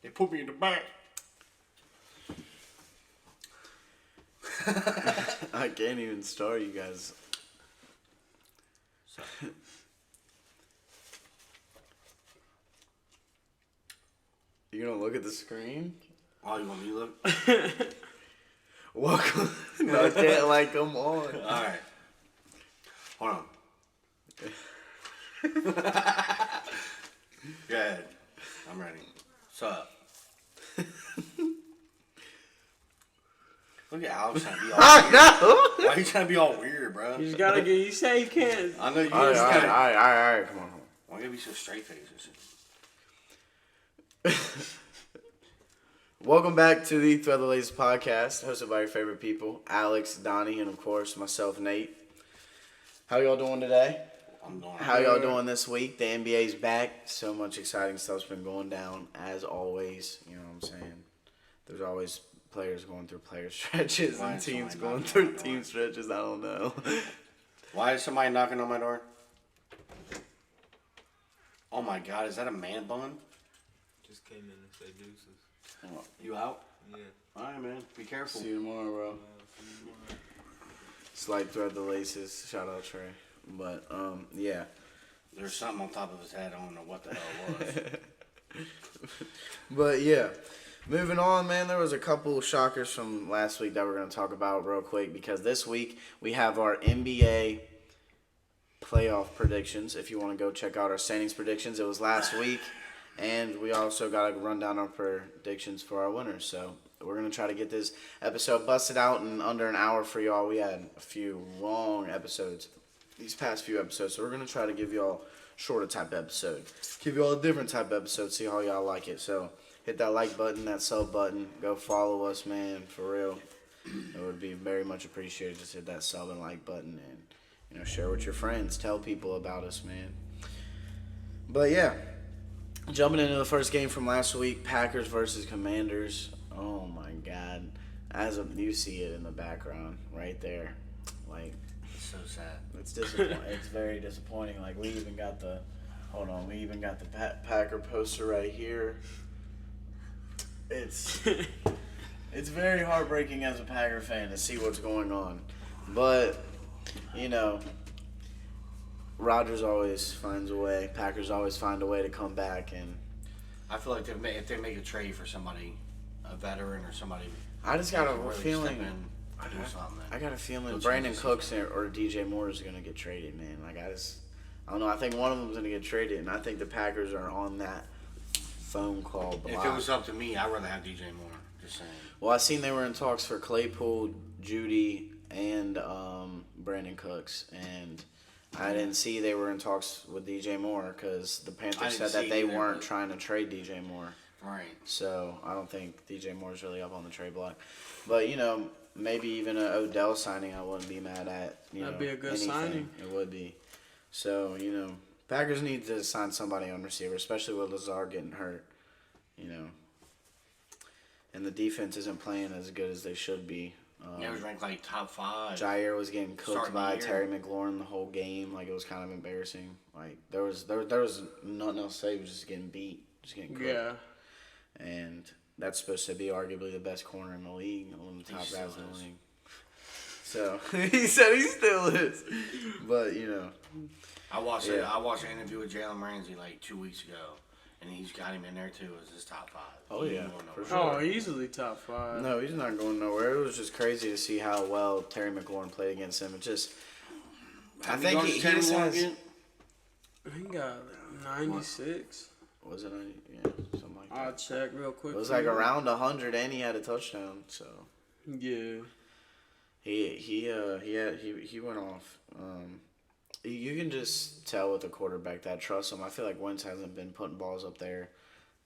They put me in the back. I can't even start, you guys. You gonna look at the screen? Oh, you want me to look? Welcome. No, I can't like them on. Alright. Hold on. Go ahead. I'm ready. What's up? Look at Alex trying to be all weird. Why are you trying to be all weird, bro? You just gotta get. You say you can't. I know you All just gotta. right, come on. Why you gotta be so straight faced? Welcome back to the Thread the Laces podcast, hosted by your favorite people, Alex, Donnie, and of course myself, Nate. How y'all doing today? I'm doing. How y'all doing this week? The NBA's back. So much exciting stuff's been going down, as always. You know what I'm saying? There's always players going through player stretches Why and is teams somebody going knocking through on my door? team stretches. I don't know. Why is somebody knocking on my door? Oh my God! Is that a man bun? Just came in and say deuces. You out? Yeah. All right, man. Be careful. See you tomorrow, bro. Slight Thread the Laces. Shout out Trey. But, yeah. There's something on top of his head. I don't know what the hell it was. But, yeah. Moving on, man, there was a couple shockers from last week that we're going to talk about real quick because this week we have our NBA playoff predictions. If you want to go check out our standings predictions, it was last week. And we also got to run down our predictions for our winners. So we're going to try to get this episode busted out in under an hour for y'all. We had a few long episodes, these past few episodes. So we're going to try to give y'all shorter type episode. Give y'all a different type of episode, see how y'all like it. So hit that like button, that sub button. Go follow us, man, for real. It would be very much appreciated. Just hit that sub and like button and, share with your friends. Tell people about us, man. But, yeah. Jumping into the first game from last week, Packers versus Commanders. Oh my God! You see it in the background right there, like It's so sad. it's disappointing. It's very disappointing. Like we even got the Packer poster right here. It's very heartbreaking as a Packer fan to see what's going on, but Rodgers always finds a way. Packers always find a way to come back, and I feel like if they make a trade for somebody, a veteran or somebody, I just got that a can really feeling. step in and do something. I got a feeling They'll Brandon change the Cooks or DJ Moore is gonna get traded, man. Like I don't know. I think one of them's gonna get traded, and I think the Packers are on that phone call block. If it was up to me, I'd rather have DJ Moore. Just saying. Well, I seen they were in talks for Claypool, Judy, and Brandon Cooks, and I didn't see they were in talks with DJ Moore because the I Panthers didn't said see that they either, weren't but- trying to trade DJ Moore. Right. So I don't think DJ Moore's really up on the trade block. But, maybe even an Odell signing I wouldn't be mad at. That'd be a good anything. signing. It would be. So, Packers need to sign somebody on receiver, especially with Lazard getting hurt. And the defense isn't playing as good as they should be. It was ranked like top 5. Jair was getting cooked Starting by the year. Terry McLaurin the whole game. Like, it was kind of embarrassing. Like, there was nothing else to say. He was just getting beat, just getting cooked. Yeah. And that's supposed to be arguably the best corner in the league, one of the top still guys in the is. league. So he said he still is, but I watched Yeah. I watched an interview with Jalen Ramsey like 2 weeks ago, and he's got him in there too as his top 5. Oh, He yeah, ain't going for nowhere. sure. Oh, easily top 5. no, he's not going nowhere. It was just crazy to see how well Terry McLaurin played against him. It just, How I many think yards he Terry just McLaurin has. get? He got 96. Was it? Yeah, something like I'll that. check real quick. It was for like you. around 100, and he had a touchdown. So Yeah. he went off. You can just tell with a quarterback that trusts him. I feel like Wentz hasn't been putting balls up there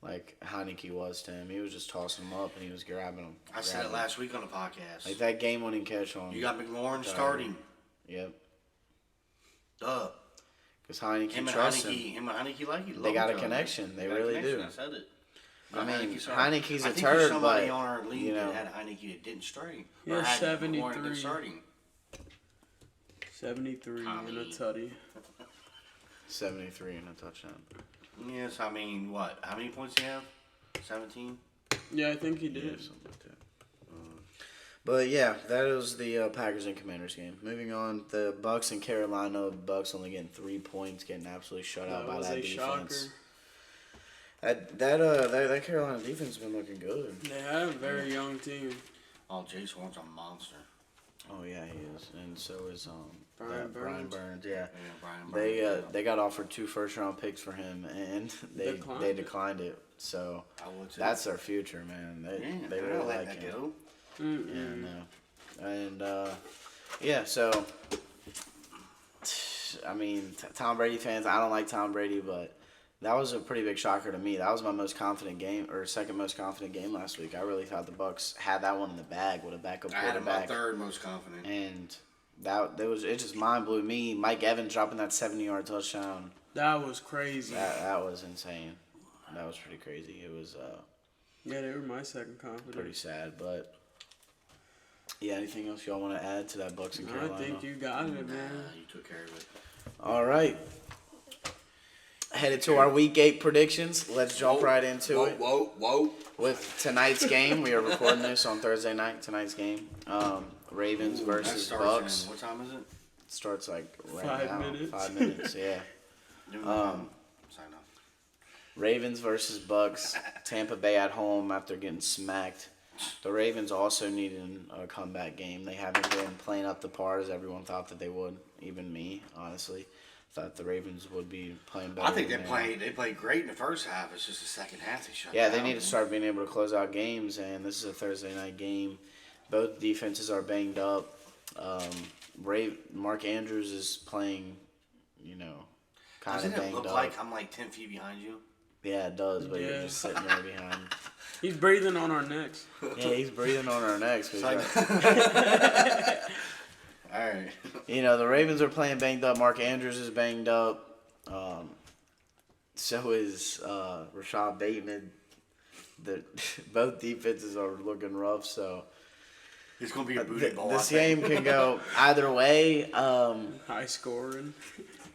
like Heineke was to him. He was just tossing them up and he was grabbing them. I said it last week on the podcast. Like that game-winning catch on. You got McLaurin Jair. starting. Yep. Duh. Because Heineke Him and trusts Heineke like you. They got a connection. They really do. I said it. I mean, Heinicke started. Heineke's I a think there's turd, somebody but on our league you know. that had Heineke that didn't start. Yeah, Or had 73. Warren been starting. 73 and a Tommy. tutty. 73 and a touchdown. Yes, I mean, what? How many points do you have? 17? Yeah, I think he did. Yeah, something like that. But yeah, that was the Packers and Commanders game. Moving on, the Bucks and Carolina. Bucks only getting 3 points, getting absolutely shut out That by was that a defense. shocker. That Carolina defense has been looking good. They have a very young team. Oh, Jason Warren's a monster. Oh yeah, he is, and so is Brian Brian Burns. Yeah, Yeah, Brian Burns. they got offered 2 first-round picks for him, and they declined it. So I would too. that's their future, man. yeah, They they're really not letting like that him. go. Mm-mm. Yeah, no. And yeah, so I mean, Tom Brady fans, I don't like Tom Brady, but that was a pretty big shocker to me. That was my most confident game, or second most confident game last week. I really thought the Bucks had that one in the bag with a backup I had him my quarterback, third most confident. and it just mind blew me. Mike Evans dropping that 70-yard touchdown. That was crazy. That was insane. That was pretty crazy. It was Yeah, they were my second confidence. pretty sad, but yeah. Anything else y'all want to add to that Bucks and I Carolina? think you got it, man. You took care of it. All right. Headed to our Week 8 predictions. Let's jump right into it. Whoa. With tonight's game, we are recording this on Thursday night. Tonight's game, Ravens That versus starts Bucks. in, what time is it? Starts like right 5 now. minutes. 5 minutes, yeah. Sign off. Ravens versus Bucks. Tampa Bay at home after getting smacked. The Ravens also needed a comeback game. They haven't been playing up the par as everyone thought that they would. Even me, honestly, thought the Ravens would be playing better. I think than they played great in the first half. It's just the second half they shut Yeah, down. they need to start being able to close out games, and this is a Thursday night game. Both defenses are banged up. Mark Andrews is playing, kind Doesn't of it banged look up. like I'm like 10 feet behind you? Yeah, it does, but you're Yeah. just sitting there behind. He's breathing on our necks. Yeah, he's breathing on our necks. 'Cause All right. the Ravens are playing banged up. Mark Andrews is banged up. So is Rashad Bateman. Both defenses are looking rough, so It's going to be a booty ball. this I think. game can go either way. High scoring.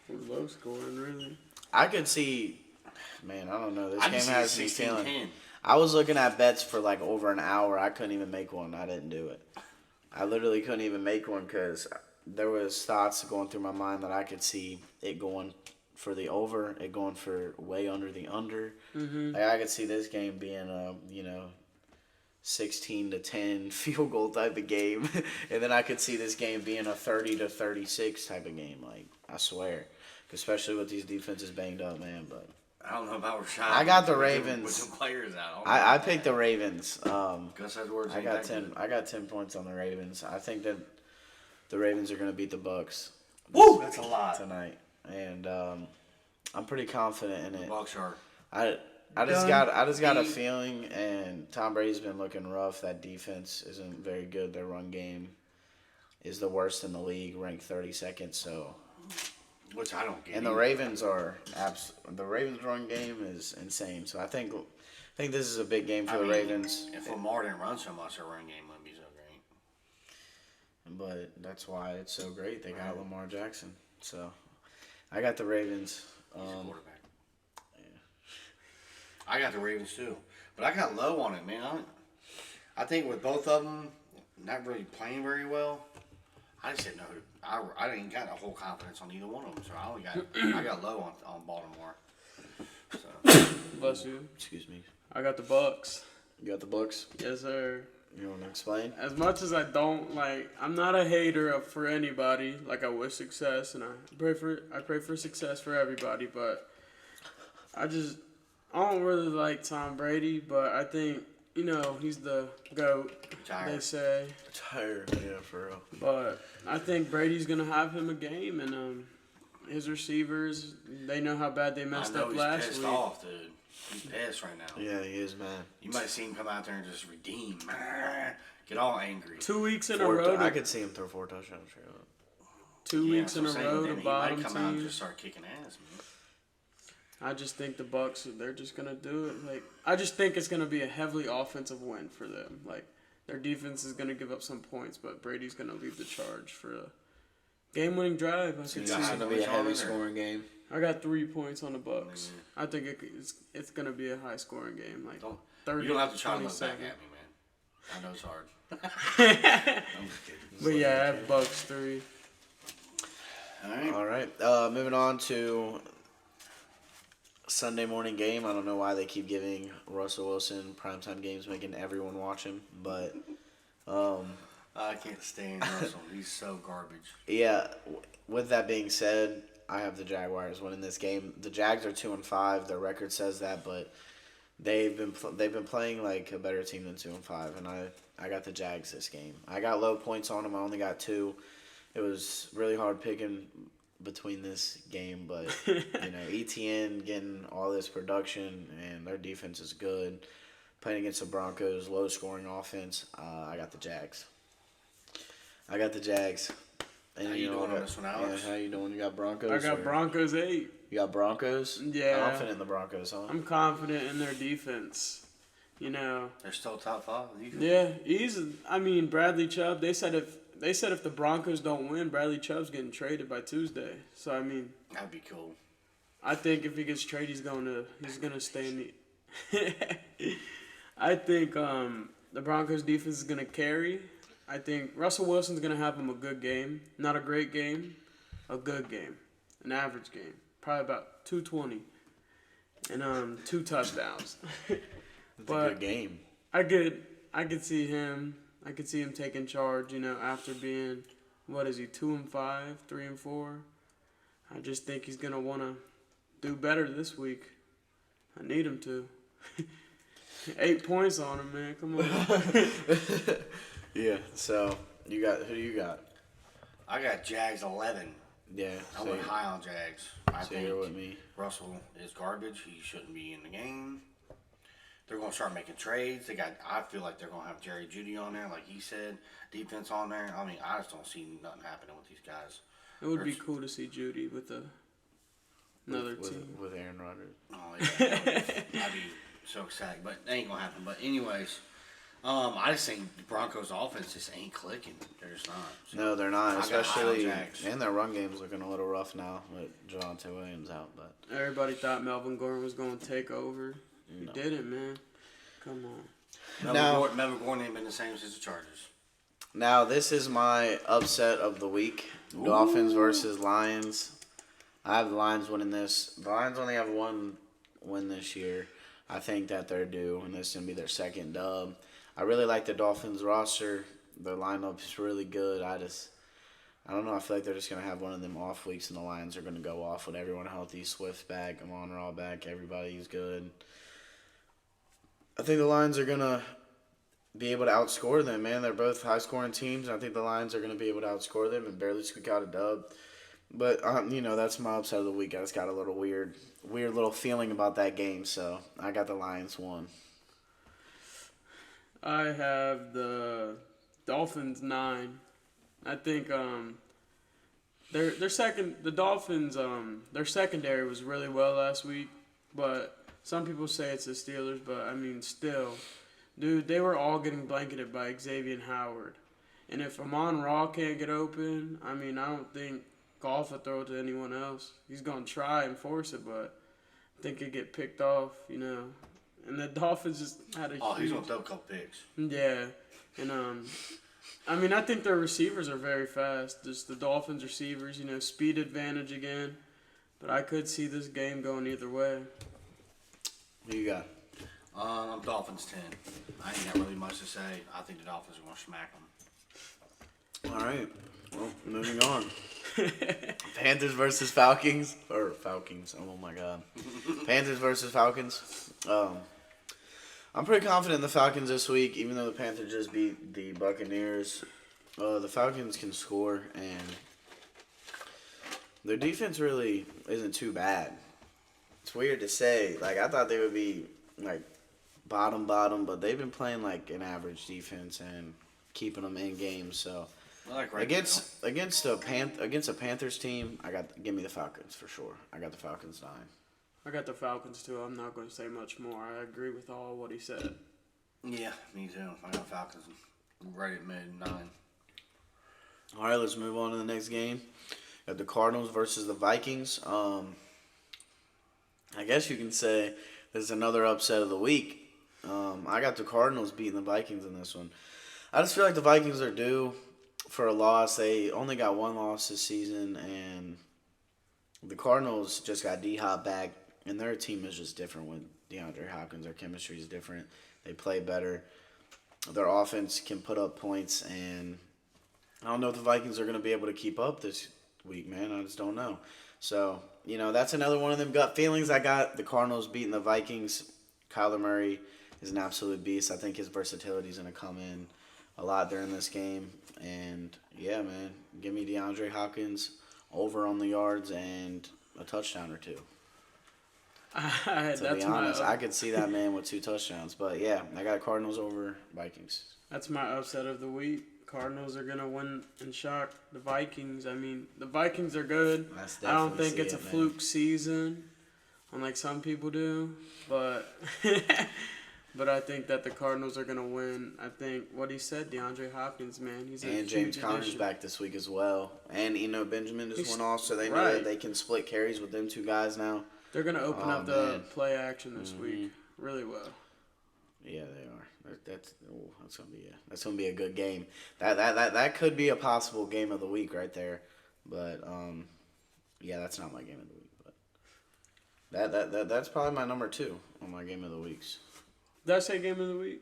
Or low scoring, really. I could see, man, I don't know. This I game just see has me 16-10. feeling. I was looking at bets for like over an hour. I couldn't even make one. I didn't do it. I literally couldn't even make one because there was thoughts going through my mind that I could see it going for the over, it going for way under the under. Mm-hmm. Like I could see this game being a 16-10 field goal type of game, and then I could see this game being a 30-36 type of game. Like I swear, especially with these defenses banged up, man. But I don't know about Rashad. I got the with Ravens. some players out. I picked the Ravens. Gus Edwards. I ain't got that 10. good. I got 10 points on the Ravens. I think that the Ravens are going to beat the Bucks. Woo! That's a lot. Tonight, and I'm pretty confident in The it. Bucks are. I just got a feeling, and Tom Brady's been looking rough. That defense isn't very good. Their run game is the worst in the league, ranked 32nd. So, Which I don't get. and the either. Ravens are the Ravens run game is insane. So I think this is a big game for I the mean, Ravens. If Lamar didn't run so much, their run game wouldn't be so great. But that's why it's so great. They got Lamar Jackson. So I got the Ravens. He's a quarterback. I got the Ravens too, but I got low on it, man. I think with both of them not really playing very well, I just didn't know. I didn't got a whole confidence on either one of them, so I got low on Baltimore. So. Bless you. Excuse me. I got the Bucks. You got the Bucks. Yes, sir. You want to explain? As much as I don't I'm not a hater for anybody. Like I wish success, and I pray for success for everybody. But I don't really like Tom Brady. But I think he's the GOAT. Tired. They say. Tired. Yeah, for real. But I think Brady's gonna have him a game, and his receivers, they know how bad they messed I know up he's last pissed week. off, dude. He's pissed right now. Yeah, he is, man. You might see him come out there and just redeem, get all angry. 2 weeks in a row. I could see him throw 4 touchdowns. Straight up. 2 weeks that's in a what I'm saying. row Then to he bottom might come out and teams. just start kicking ass, man. I just think the Bucks, they're just gonna do it. Like, I just think it's gonna be a heavily offensive win for them. Like, their defense is gonna give up some points, but Brady's gonna lead the charge for a game-winning drive. I So could you see. got It's high gonna be a numbers on heavy it, or- scoring game. I got 3 points on the Bucks. I think it's gonna be a high-scoring game, like Don't, 30. you don't have to try to look back 27. at me, man. I know it's hard. I'm just kidding. But yeah, I have Bucks 3. All right. All right. Moving on to Sunday morning game. I don't know why they keep giving Russell Wilson primetime games, making everyone watch him. But I can't stand Russell. He's so garbage. yeah. With that being said, I have the Jaguars winning this game. The Jags are 2-5. Their record says that, but they've been playing like a better team than 2-5, and I got the Jags this game. I got low points on them. I only got 2. It was really hard picking between this game, but ETN getting all this production and their defense is good. Playing against the Broncos, low scoring offense. I got the Jags. And How you doing on this one, Alex? Yeah, how you doing? You got Broncos? I got or- Broncos 8. You got Broncos? Yeah. Confident in the Broncos, huh? I'm confident in their defense. They're still top 5. Yeah, Bradley Chubb. They said if the Broncos don't win, Bradley Chubb's getting traded by Tuesday. So That'd be cool. I think if he gets traded, he's gonna stay in the. I think the Broncos defense is gonna carry. I think Russell Wilson's gonna have him a good game, not a great game, a good game, an average game, probably about 220, and 2 touchdowns. It's a but good game. I could see him. I could see him taking charge. After being, 2-5, 3-4. I just think he's gonna want to do better this week. I need him to. 8 points on him, man. Come on. Yeah. So who do you got? I got Jags 11. Yeah. I went high on Jags. I So you're think with me. Russell is garbage. He shouldn't be in the game. They're going to start making trades. I feel like they're going to have Jerry Judy on there, like he said. Defense on there. I just don't see nothing happening with these guys. It would be cool to see Judy with another with, team. with Aaron Rodgers. Oh, yeah. I'd be so excited. But it ain't going to happen. But anyways, I just think the Broncos offense just ain't clicking. They're just not. So No, they're not. I got high on Especially, Jags. and their run game's looking a little rough now with Javonte Williams out. But Everybody thought Melvin Gordon was going to take over. He didn't, man. Come on. Melvin Gordon ain't been the same since the Chargers. now this is my upset of the week: Dolphins versus Lions. I have the Lions winning this. The Lions only have 1 win this year. I think that they're due, and this is gonna be their second dub. I really like the Dolphins roster. Their lineup is really good. I don't know. I feel like they're just gonna have one of them off weeks, and the Lions are gonna go off with everyone healthy. Swift back, Amon Ra back. Everybody's good. I think the Lions are gonna be able to outscore them. Man, they're both high-scoring teams. I think the Lions are gonna be able to outscore them and barely squeak out a dub. But that's my upset of the week. I just got a little weird little feeling about that game. So I got the Lions 1. I have the Dolphins 9. I think the Dolphins their secondary was really well last week, but some people say it's the Steelers, but still, dude, they were all getting blanketed by Xavier Howard, and if Amon Ra can't get open, I don't think Goff would throw it to anyone else. He's gonna try and force it, but I think he'd get picked off, And the Dolphins just had a Oh, he's huge. going to throw a couple picks. Yeah, and I think their receivers are very fast. Just the Dolphins receivers, speed advantage again. But I could see this game going either way. Who you got? I'm Dolphins 10. I ain't got really much to say. I think the Dolphins are going to smack them. All right. Well, moving on. Panthers versus Falcons. Oh, my God. Panthers versus Falcons. I'm pretty confident in the Falcons this week, even though the Panthers just beat the Buccaneers. The Falcons can score, and their defense really isn't too bad. It's weird to say. I thought they would be, bottom, but they've been playing, an average defense and keeping them in games, so... I like right Against a Panthers team, give me the Falcons for sure. I got the Falcons 9. I got the Falcons too. I'm not going to say much more. I agree with all what he said. Yeah, me too. I got Falcons right at mid-9. All right, let's move on to the next game. Got the Cardinals versus the Vikings. I guess you can say this is another upset of the week. I got the Cardinals beating the Vikings in this one. I just feel like the Vikings are due for a loss. They only got one loss this season, and the Cardinals just got D-Hop back, and their team is just different with DeAndre Hopkins. Their chemistry is different. They play better. Their offense can put up points, and I don't know if the Vikings are going to be able to keep up this week, man. I just don't know. So, that's another one of them gut feelings. I got the Cardinals beating the Vikings. Kyler Murray is an absolute beast. I think his versatility is going to come in a lot during this game. And, yeah, man, give me DeAndre Hopkins over on the yards and a touchdown or two. To be honest, I could see that man with 2 touchdowns. But, yeah, I got Cardinals over Vikings. That's my upset of the week. Cardinals are going to win and shock the Vikings. I mean, the Vikings are good. I don't think it's a fluke season, unlike some people do. But but I think that the Cardinals are going to win. I think what he said, DeAndre Hopkins, man. And James Conner's back this week as well. And, Benjamin just went off, so they know that they can split carries with them 2 guys now. They're going to open up the play action this week really well. Yeah, they are. That's gonna be a good game. That could be a possible game of the week right there. But yeah, that's not my game of the week. But that's probably my number 2 on my game of the weeks. Did I say game of the week?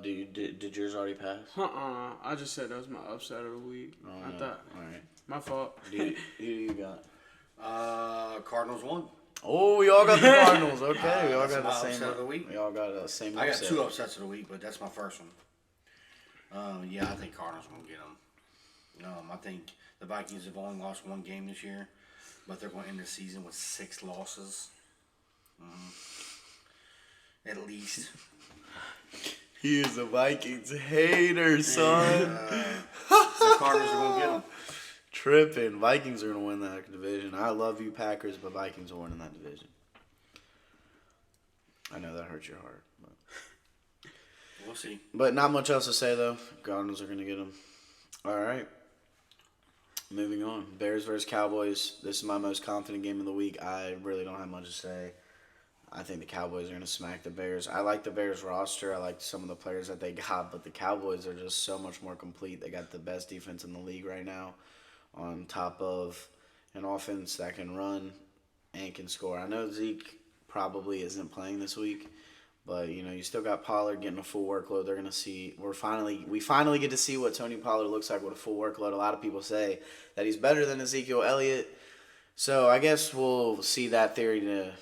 Did yours already pass? I just said that was my upset of the week. Oh, I thought. All right. My fault. Who you got? Cardinals won. Oh, we all got the Cardinals. Okay, we all got the same upset of the week. We all got the same. I got 2 upsets of the week, but that's my first one. Yeah, I think Cardinals will get them. I think the Vikings have only lost 1 game this year, but they're going to end the season with 6 losses. At least. He is a Vikings hater, son. The Cardinals are going to get them. Tripping. Vikings are going to win that division. I love you, Packers, but Vikings are winning that division. I know that hurts your heart. But we'll see. But not much else to say, though. Cardinals are going to get them. All right. Moving on. Bears versus Cowboys. This is my most confident game of the week. I really don't have much to say. I think the Cowboys are going to smack the Bears. I like the Bears roster. I like some of the players that they got, but the Cowboys are just so much more complete. They got the best defense in the league right now, on top of an offense that can run and can score. I know Zeke probably isn't playing this week, but you still got Pollard getting a full workload. They're gonna see. We finally get to see what Tony Pollard looks like with a full workload. A lot of people say that he's better than Ezekiel Elliott, so I guess we'll see that theory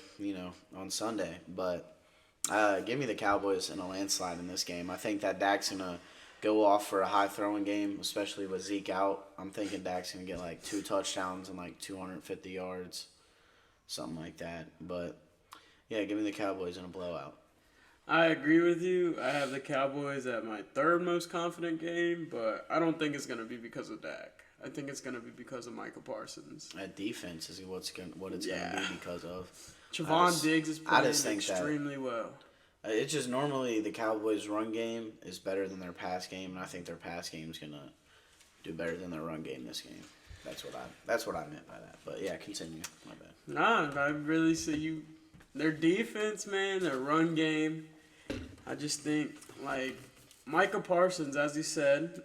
on Sunday. But give me the Cowboys in a landslide in this game. I think that Dak's gonna go off for a high throwing game, especially with Zeke out. I'm thinking Dak's going to get like 2 touchdowns and like 250 yards, something like that. But, yeah, give me the Cowboys in a blowout. I agree with you. I have the Cowboys at my 3rd most confident game, but I don't think it's going to be because of Dak. I think it's going to be because of Michael Parsons. That defense is what it's going to be because of. Trevon Diggs is playing extremely well. It's just normally the Cowboys' run game is better than their pass game, and I think their pass game is gonna do better than their run game this game. That's what I meant by that. But yeah, continue. My bad. Nah, I really see their defense, man, their run game. I just think like Micah Parsons, as he said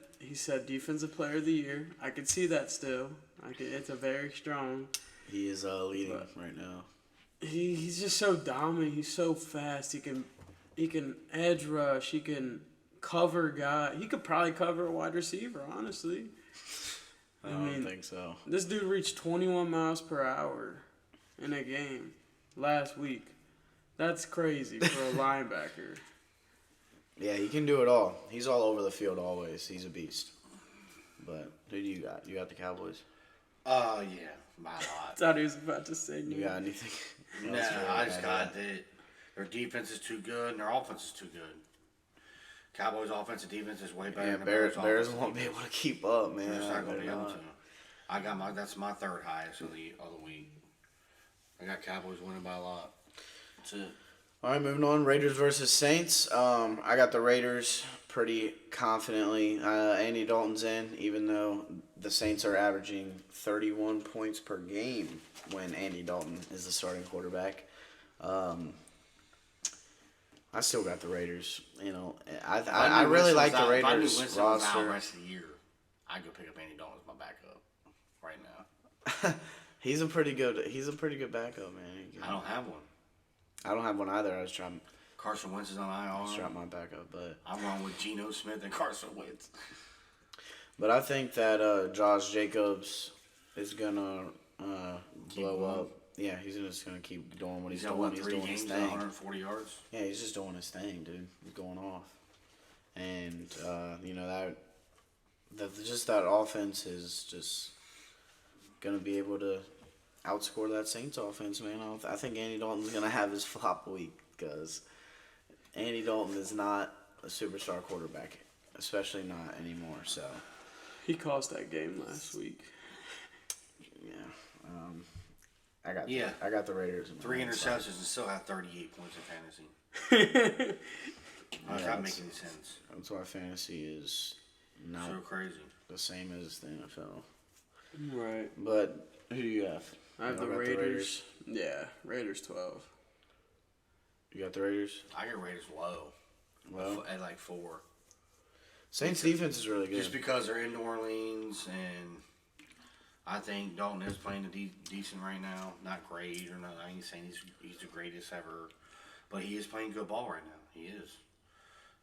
Defensive Player of the Year. I could see that still. It's a very strong. He is leading right now. He's just so dominant. He's so fast. He can edge rush. He can cover guy. He could probably cover a wide receiver, honestly. I don't think so. This dude reached 21 miles per hour in a game last week. That's crazy for a linebacker. Yeah, he can do it all. He's all over the field always. He's a beast. But who do you got? You got the Cowboys? Yeah, by a lot. I thought he was about to say you got anything? No, I just got that their defense is too good and their offense is too good. Cowboys' offense and defense is way better. Yeah, than Bears won't be able to keep up, man. They're not going to be able to. That's my 3rd highest of the week. I got Cowboys winning by a lot. That's it. All right, moving on. Raiders versus Saints. I got the Raiders pretty confidently. Andy Dalton's in, even though the Saints are averaging 31 points per game when Andy Dalton is the starting quarterback. I still got the Raiders. You know, I really like the If I knew Raiders Winston was out the roster. rest of the year, I'd go pick up Andy Dalton as my backup right now. He's a pretty good backup, man. I don't have one. I don't have one either. I was trying Carson Wentz is on to IR. strap my backup, but I'm wrong with Geno Smith and Carson Wentz. I think that Josh Jacobs is gonna Keep blow going. up. Yeah, he's just gonna keep doing what he's He's got doing. won He's 3 doing his games, thing. 140 yards. Yeah, he's just doing his thing, dude. He's going off, and you know that offense is just gonna be able to outscore that Saints offense, man. I think Andy Dalton's gonna have his flop week because Andy Dalton is not a superstar quarterback, especially not anymore. So He cost that game last week. yeah, I got the Raiders. in 3 my interceptions and still have 38 points in fantasy. That's not making any sense. That's why fantasy is not So crazy. the same as the NFL. Right. But who do you have? I have Y'all the got Raiders. Yeah, Raiders 12. You got the Raiders. I got Raiders low. Well, At like 4. Saints defense is really good. Just because they're in New Orleans, and I think Dalton is playing decent right now. Not great or not. I ain't saying he's the greatest ever, but he is playing good ball right now. He is.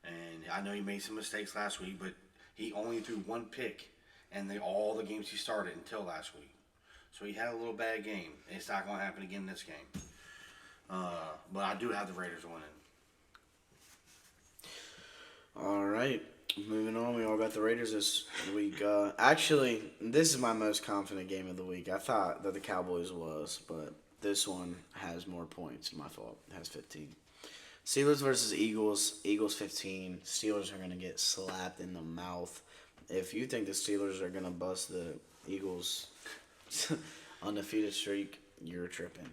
And I know he made some mistakes last week, but he only threw 1 pick and all the games he started until last week. So he had a little bad game. It's not going to happen again this game. But I do have the Raiders winning. All right, moving on. We all got the Raiders this week. Actually, this is my most confident game of the week. I thought that the Cowboys was, but this one has more points. My fault. It has 15. Steelers versus Eagles. Eagles 15. Steelers are going to get slapped in the mouth. If you think the Steelers are going to bust the Eagles' undefeated streak, you're tripping.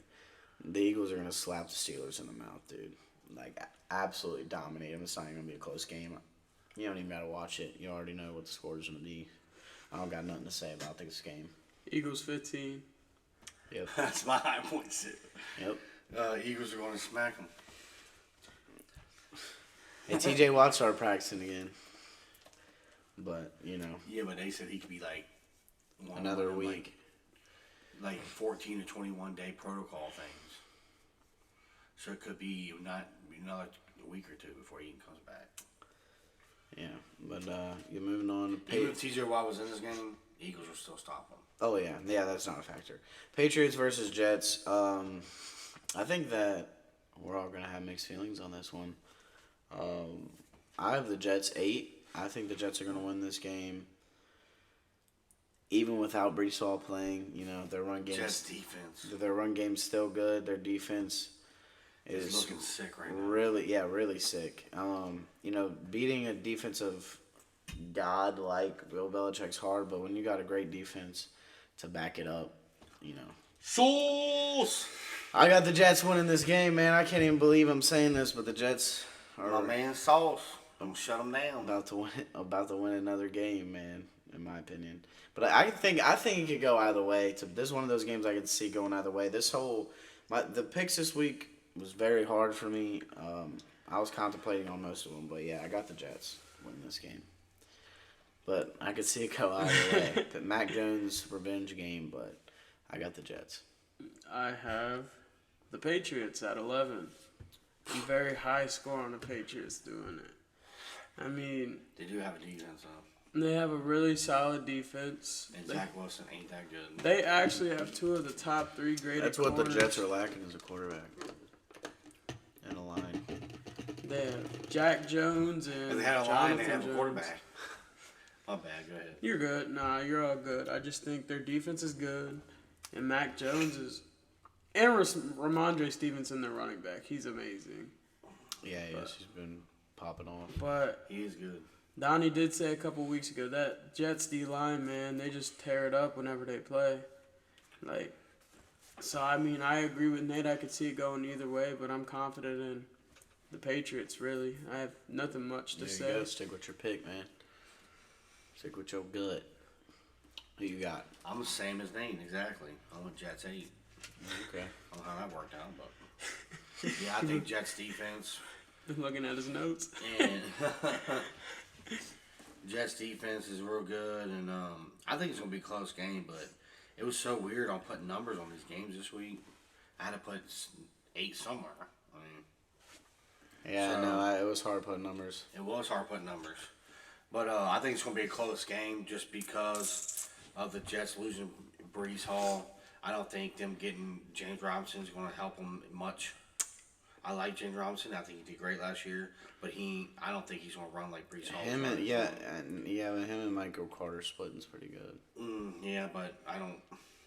The Eagles are going to slap the Steelers in the mouth, dude. Like, absolutely dominate them. It's not even going to be a close game. You don't even got to watch it. You already know what the score is going to be. I don't got nothing to say about this game. Eagles 15. Yep. That's my high point sit. Yep. Eagles are going to smack them. Hey, TJ Watt started practicing again. But, you know, Yeah, but they said he could be like another of them, week. like 14 to 21 day protocol things. So it could be not another week or 2 before he comes back. Yeah. But you're moving on. Even if TJ Watt was in this game, Eagles will still stop him. Oh, yeah. Yeah, that's not a factor. Patriots versus Jets. I think that we're all going to have mixed feelings on this one. I have the Jets 8. I think the Jets are going to win this game. Even without Brees Hall playing, you know, their run game. Jets defense Their run game's still good. Their defense is is looking sick right now. really sick. You know, beating a defensive god like Bill Belichick's hard, but when you got a great defense to back it up, you know. Sauce! I got the Jets winning this game, man. I can't even believe I'm saying this, but the Jets are My man Sauce. Don't shut him down. about to win another game, man. In my opinion, but I think it could go either way. This is one of those games I could see going either way. The picks this week was very hard for me. I was contemplating on most of them, but yeah, I got the Jets winning this game. But I could see it go either way. The Mac Jones revenge game, but I got the Jets. I have the Patriots at 11. A very high score on the Patriots doing it. I mean, They do have a defense, though. they have a really solid defense. And They, Zach Wilson ain't that good. they actually have 2 of the top 3 graded That's what the corners. Jets are lacking as a quarterback and a line. They have Jack Jones and If they had a line, they Jonathan have a Jones. quarterback. My bad, go ahead. You're good. Nah, you're all good. I just think their defense is good, and Mac Jones is, and Ramondre Stevenson, their running back. He's amazing. Yeah, he's been popping off. But He is good. Donnie did say a couple weeks ago that Jets D line, man, they just tear it up whenever they play. Like, So I mean, I agree with Nate. I could see it going either way, but I'm confident in the Patriots. Really, I have nothing much to There you say. go. Stick with your pick, man. Stick with your gut. Who you got? I'm the same as Nate, exactly. I went Jets 8. Okay. I don't know how that worked out, but yeah, I think Jets defense Looking at his notes. and Jets defense is real good, and I think it's gonna be a close game. But it was so weird on putting numbers on these games this week. I had to put 8 somewhere. I mean, Yeah, So- no, it was hard putting numbers. it was hard putting numbers, but I think it's gonna be a close game just because of the Jets losing Brees Hall. I don't think them getting James Robinson is gonna help them much. I like James Robinson. I think he did great last year, but I don't think he's gonna run like Brees Hall. Him runs. and but him and Michael Carter splitting's pretty good. Yeah, but I don't.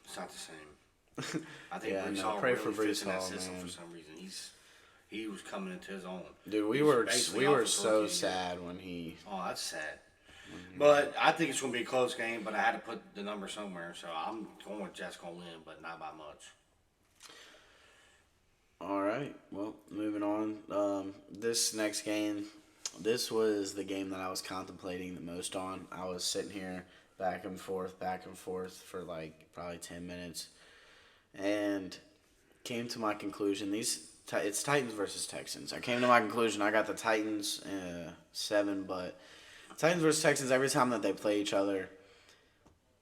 It's not the same. I think Yeah, Brees no, Hall pray really for fits Brees in that Hall, system man. for some reason. He was coming into his own. Dude, we He's were basically we off were his so rookie year. sad when he. Oh, that's sad. But I think it's going to be a close game, but I had to put the number somewhere, so I'm going with Jets going to win, but not by much. All right. Well, moving on. This next game, this was the game that I was contemplating the most on. I was sitting here back and forth for like probably 10 minutes, and came to my conclusion. It's Titans versus Texans. I came to my conclusion. I got the Titans 7, but Titans versus Texans. Every time that they play each other,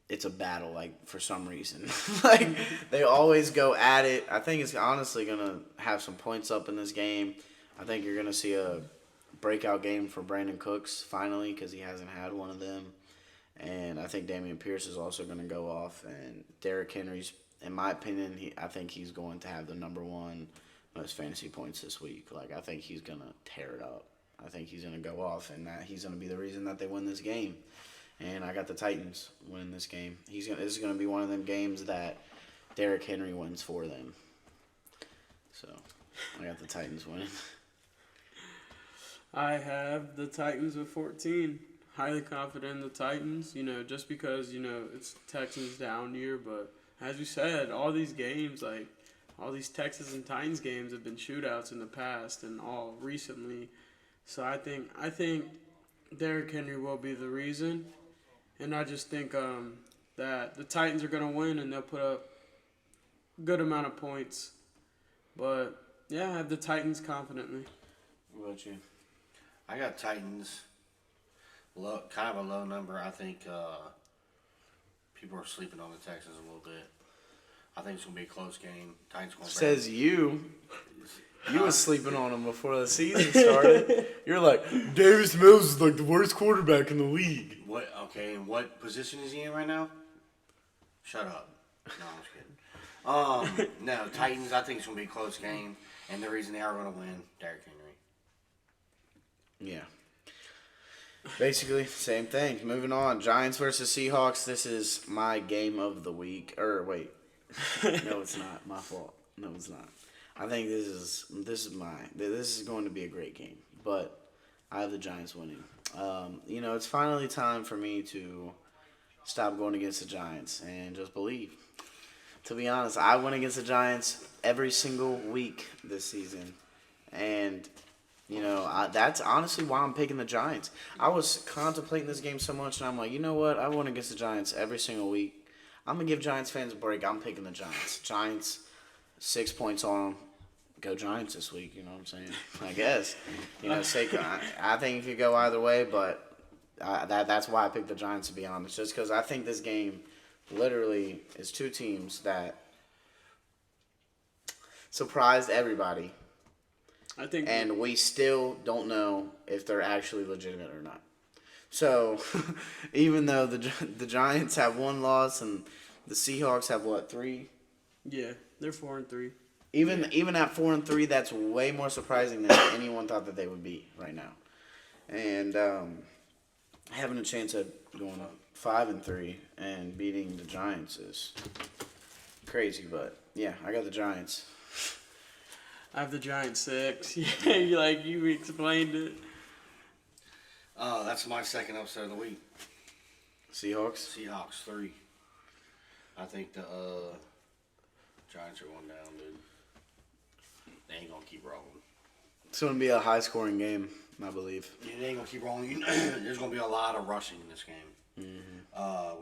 it's a battle, like, for some reason. Like, they always go at it. I think it's honestly going to have some points up in this game. I think you're going to see a breakout game for Brandon Cooks, finally, because he hasn't had one of them. And I think Dameon Pierce is also going to go off. And Derrick Henry's, in my opinion, I think he's going to have the number 1 most fantasy points this week. Like, I think he's going to tear it up. I think he's going to go off, and that he's going to be the reason that they win this game. And I got the Titans winning this game. This is going to be one of them games that Derrick Henry wins for them. So, I got the Titans winning. I have the Titans with 14. Highly confident in the Titans, just because, it's Texans down year. But as you said, all these games, like all these Texans and Titans games have been shootouts in the past and all recently. So I think Derrick Henry will be the reason. And I just think that the Titans are going to win and they'll put up a good amount of points. But, yeah, I have the Titans confidently. What about you? I got Titans, kind of a low number. I think people are sleeping on the Texans a little bit. I think it's going to be a close game. Titans going to Says you. You was sleeping on him before the season started. You're like, Davis Mills is like the worst quarterback in the league. What? Okay, and what position is he in right now? Shut up. No, I'm just kidding. No, Titans. I think it's gonna be a close game, and the reason they are gonna win, Derrick Henry. Yeah. Basically, same thing. Moving on. Giants versus Seahawks. This is my game of the week. Or wait, no, it's not. My fault. No, it's not. I think this is going to be a great game, but I have the Giants winning. It's finally time for me to stop going against the Giants and just believe. To be honest, I went against the Giants every single week this season, and that's honestly why I'm picking the Giants. I was contemplating this game so much, and I'm like, you know what? I went against the Giants every single week. I'm gonna give Giants fans a break. I'm picking the Giants. Giants. 6 points on them. Go Giants this week, you know what I'm saying? I guess. I think it could go either way, but that's why I picked the Giants, to be honest. Just because I think this game literally is two teams that surprised everybody, I think and we still don't know if they're actually legitimate or not. So, even though the Giants have 1 loss and the Seahawks have, 3? Yeah, they're 4-3. Even at 4-3, that's way more surprising than anyone thought that they would be right now. And having a chance at going 5-3 and beating the Giants is crazy. But yeah, I got the Giants. I have the Giants 6. Yeah, you explained it. That's my second upset of the week. Seahawks. Seahawks 3. I think the Giants are going down, dude. They ain't gonna keep rolling. It's going to be a high-scoring game, I believe. Yeah, they ain't gonna keep rolling. There's gonna be a lot of rushing in this game.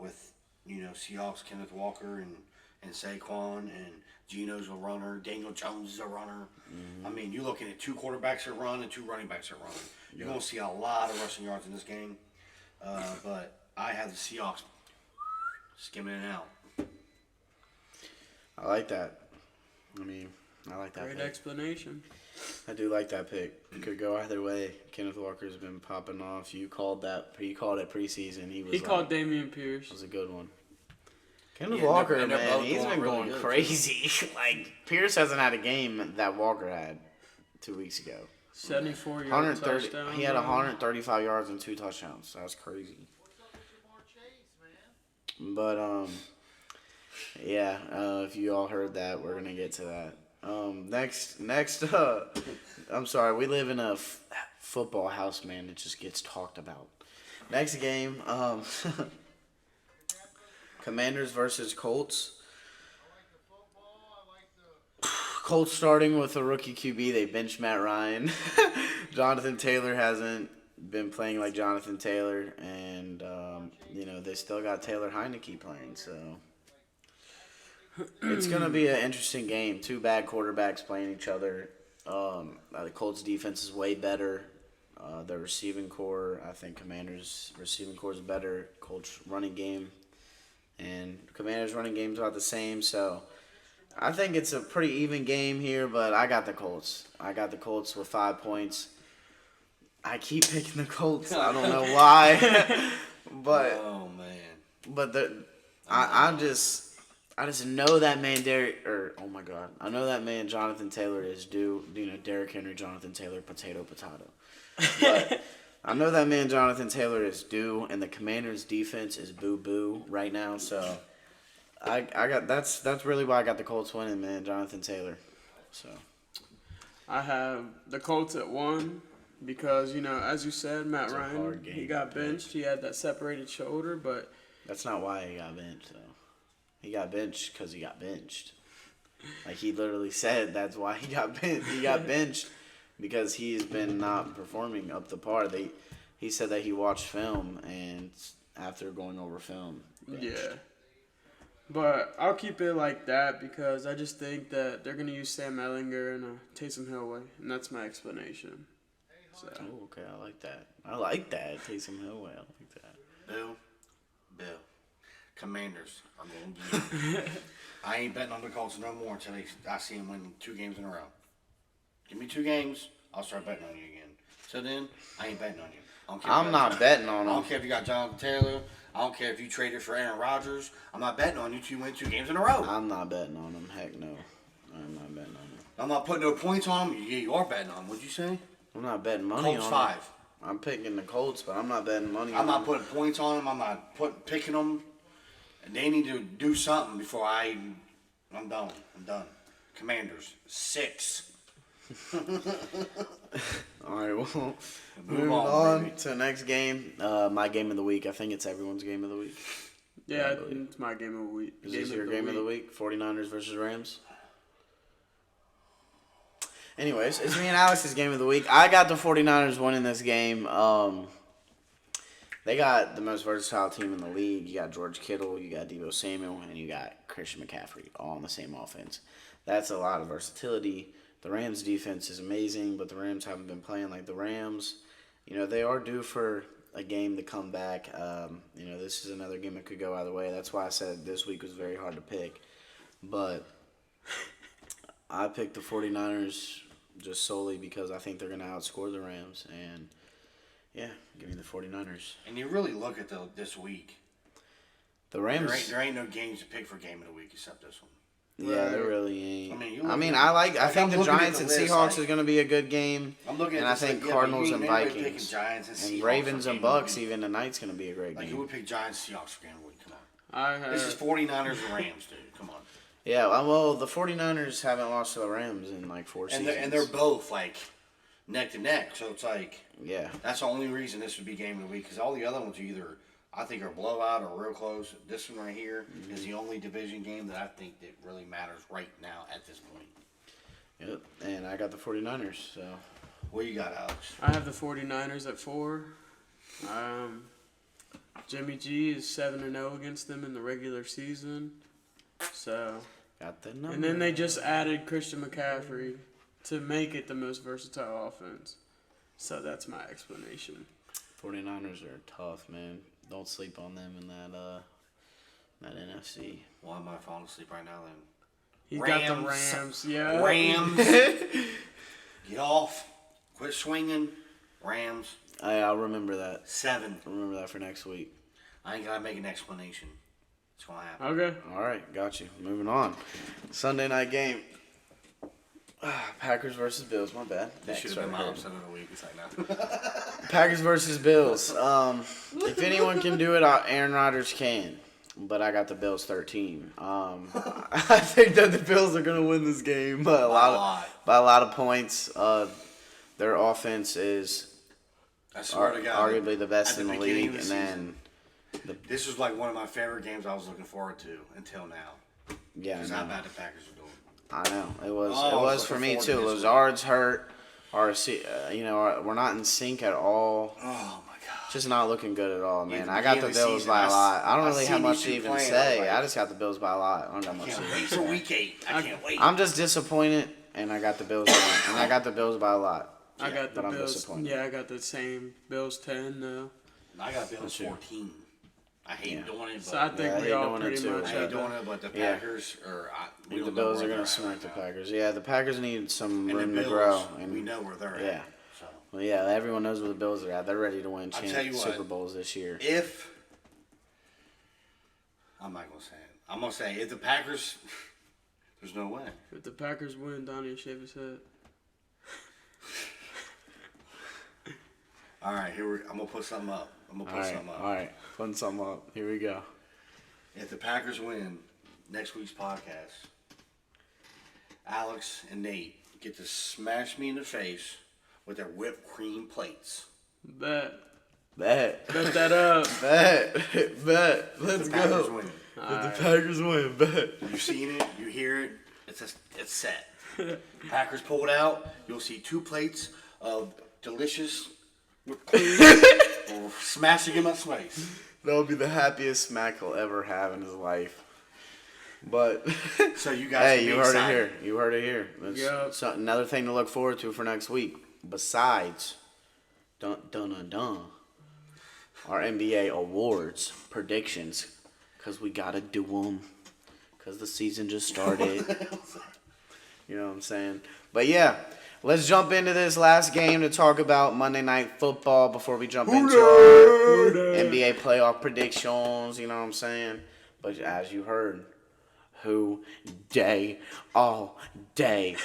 With Seahawks, Kenneth Walker and Saquon, and Geno's a runner. Daniel Jones is a runner. I mean, you're looking at 2 quarterbacks that run and 2 running backs that run. You're gonna see a lot of rushing yards in this game. But I have the Seahawks skimming it out. I like that. I mean, I like that Great pick. explanation. I do like that pick. It could go either way. Kenneth Walker's been popping off. You called that. You called it preseason. He called Damian Pierce. Was a good one. Kenneth Yeah, Walker, and they're man, both he's going been really going good, crazy. Like Pierce hasn't had a game that Walker had 2 weeks ago. 74 yard 130. touchdown. He had 135 yards and 2 touchdowns. That was crazy. But yeah. If you all heard that, we're gonna get to that. Next. I'm sorry. We live in a football house, man. It just gets talked about. Next game. Commanders versus Colts. Colts starting with a rookie QB. They benched Matt Ryan. Jonathan Taylor hasn't been playing like Jonathan Taylor, and they still got Taylor Heineke playing. So it's gonna be an interesting game. 2 bad quarterbacks playing each other. The Colts defense is way better. Their receiving core, I think Commanders' receiving core is better. Colts running game and Commanders' running game is about the same. So I think it's a pretty even game here, but I got the Colts. I got the Colts with 5 points. I keep picking the Colts. I don't know why, but Oh man. but I just know that man I know that man Jonathan Taylor is due. Derrick Henry, Jonathan Taylor, potato. But I know that man Jonathan Taylor is due, and the Commanders' defense is boo right now. So I got that's really why I got the Colts winning, man. Jonathan Taylor. So I have the Colts at 1 because, as you said, Matt It's a Ryan, hard game he got to pick. benched. He had that separated shoulder, but that's not why he got benched, though. He got benched because he got benched. Like he literally said, that's why he got benched. He got benched because he's been not performing up to par. He said that he watched film, and after going over film, benched. yeah. But I'll keep it like that because I just think that they're going to use Sam Ellinger and Taysom Hill way, and that's my explanation. So. Oh, okay, I like that. I like that. Taysom Hill way. I like that. Bill. Commanders. I'm going to give you. I ain't betting on the Colts no more until I see them win 2 games in a row. Give me 2 games, I'll start betting on you again. So then, I ain't betting on you. I don't care if I'm you not got- betting on I him. don't care if you got Jonathan Taylor. I don't care if you traded for Aaron Rodgers. I'm not betting on you to win 2 games in a row. I'm not betting on him. Heck no. I'm not betting on him. I'm not putting no points on them. Yeah, you are betting on them. What'd you say? I'm not betting money Colts on 5. him. I'm picking the Colts, but I'm not betting money on I'm not them. putting points on them. I'm not picking them. And they need to do something before I'm done. I'm done. Commanders 6. All right, well, Move moving on, on baby. to the next game. My game of the week. I think it's everyone's game of the week. Yeah, I believe. it's my game of the week. Is this your game of the week? 49ers versus Rams? Anyways, it's me and Alex's game of the week. I got the 49ers winning this game. They got the most versatile team in the league. You got George Kittle, you got Deebo Samuel, and you got Christian McCaffrey, all on the same offense. That's a lot of versatility. The Rams' defense is amazing, but the Rams haven't been playing like the Rams. They are due for a game to come back. This is another game that could go either way. That's why I said this week was very hard to pick. But I picked the 49ers just solely because I think they're going to outscore the Rams. And, yeah, give me the 49ers. And you really look at this week. The Rams, There ain't no games to pick for game of the week except this one. yeah, there really ain't. I mean, you I look mean, at- I like, think I'm the looking at Giants the and list, Seahawks like- is going to be a good game. I'm looking at And I this, think like, yeah, Cardinals you and ain't nobody picking Vikings. Giants and And Seahawks Ravens for and game of the Bucks, week. even tonight's going to be a great Like, who game. would pick Giants Seahawks for game of the week? Come on. I have, This is 49ers and Rams, dude. Come on. Yeah, well, the 49ers haven't lost to the Rams in like 4 And seasons. they're both, like, neck to neck. So it's like, yeah. that's the only reason this would be game of the week because all the other ones are either I think are blowout or real close. This one right here is the only division game that I think that really matters right now at this point. Yep. And I got the 49ers, so. What you got, Alex? I have the 49ers at 4. Jimmy G is 7-0 against them in the regular season. So, Got the number. and then they just added Christian McCaffrey to make it the most versatile offense. So that's my explanation. 49ers are tough, man. Don't sleep on them in that NFC. Why am I falling asleep right now then? He got the Rams. Rams. Yeah. Rams. Get off. Quit swinging. Rams. I'll remember that. 7. I'll remember that for next week. I ain't got to make an explanation. It's going to happen. Okay. All right, got you. Moving on. Sunday night game. Packers versus Bills. My bad. This should Next, have been my right upset of the week. It's like, no. here. Packers versus Bills. If anyone can do it, Aaron Rodgers can. But I got the Bills 13. I think that the Bills are gonna win this game by a lot of points. Their offense is I swear to God. arguably the best at in the beginning league, of and the then This was like one of my favorite games I was looking forward to until now. yeah, Because I how know. bad the Packers are doing. I know it was. Oh, it I was was for looking me forward to too. this Lazard's hurt. We're not in sync at all. Oh, my God. Just not looking good at all, Yeah, man. the I got the beginning of the Bills season, by a I lot. I don't I really have seen much these to two even playing, say. like, I just got the Bills by a lot. I don't got much Can't to wait even for say. week 8. I can't wait. I'm just disappointed, and I got the Bills. And I got the Bills by a lot. I got the but I'm Bills. disappointed. Yeah, I got the same Bills 10 now. I got Bills That's true. 14. I hate Yeah. doing it, So I but think I we hate all doing it pretty too. much I have hate doing that. it. But the Yeah. Packers we The don't know Bills where are they're gonna at smack right the now. Packers. Yeah, the Packers need some And room the to Bills, grow. we And know where they're yeah. at. So well, yeah, everyone knows where the Bills are at. They're ready to win I'll tell you what. Super Bowls this year. if I'm not gonna say it, I'm gonna say if the Packers, there's no way. If the Packers win, Donnie will shave his head. All right, I'm gonna put something up. All right, putting something up. Here we go. If the Packers win next week's podcast, Alex and Nate get to smash me in the face with their whipped cream plates. Bet. Bet. Bet that up. Bet. Bet. Let's The Packers go. win. If the Packers win, bet. You've seen it, you hear it, it's set. Packers pull it out, you'll see 2 plates of delicious whipped cream smashing in my face. That'll be the happiest smack he'll ever have in his life. But So you guys hey, can you be heard excited. it here. You heard it here. That's Yeah. another thing to look forward to for next week. Besides, dun dun dun dun, our NBA awards predictions, cause we gotta do them, cause the season just started. You know what I'm saying? But yeah, let's jump into this last game to talk about Monday Night Football before we jump into our NBA playoff predictions. You know what I'm saying? But as you heard, who day all day.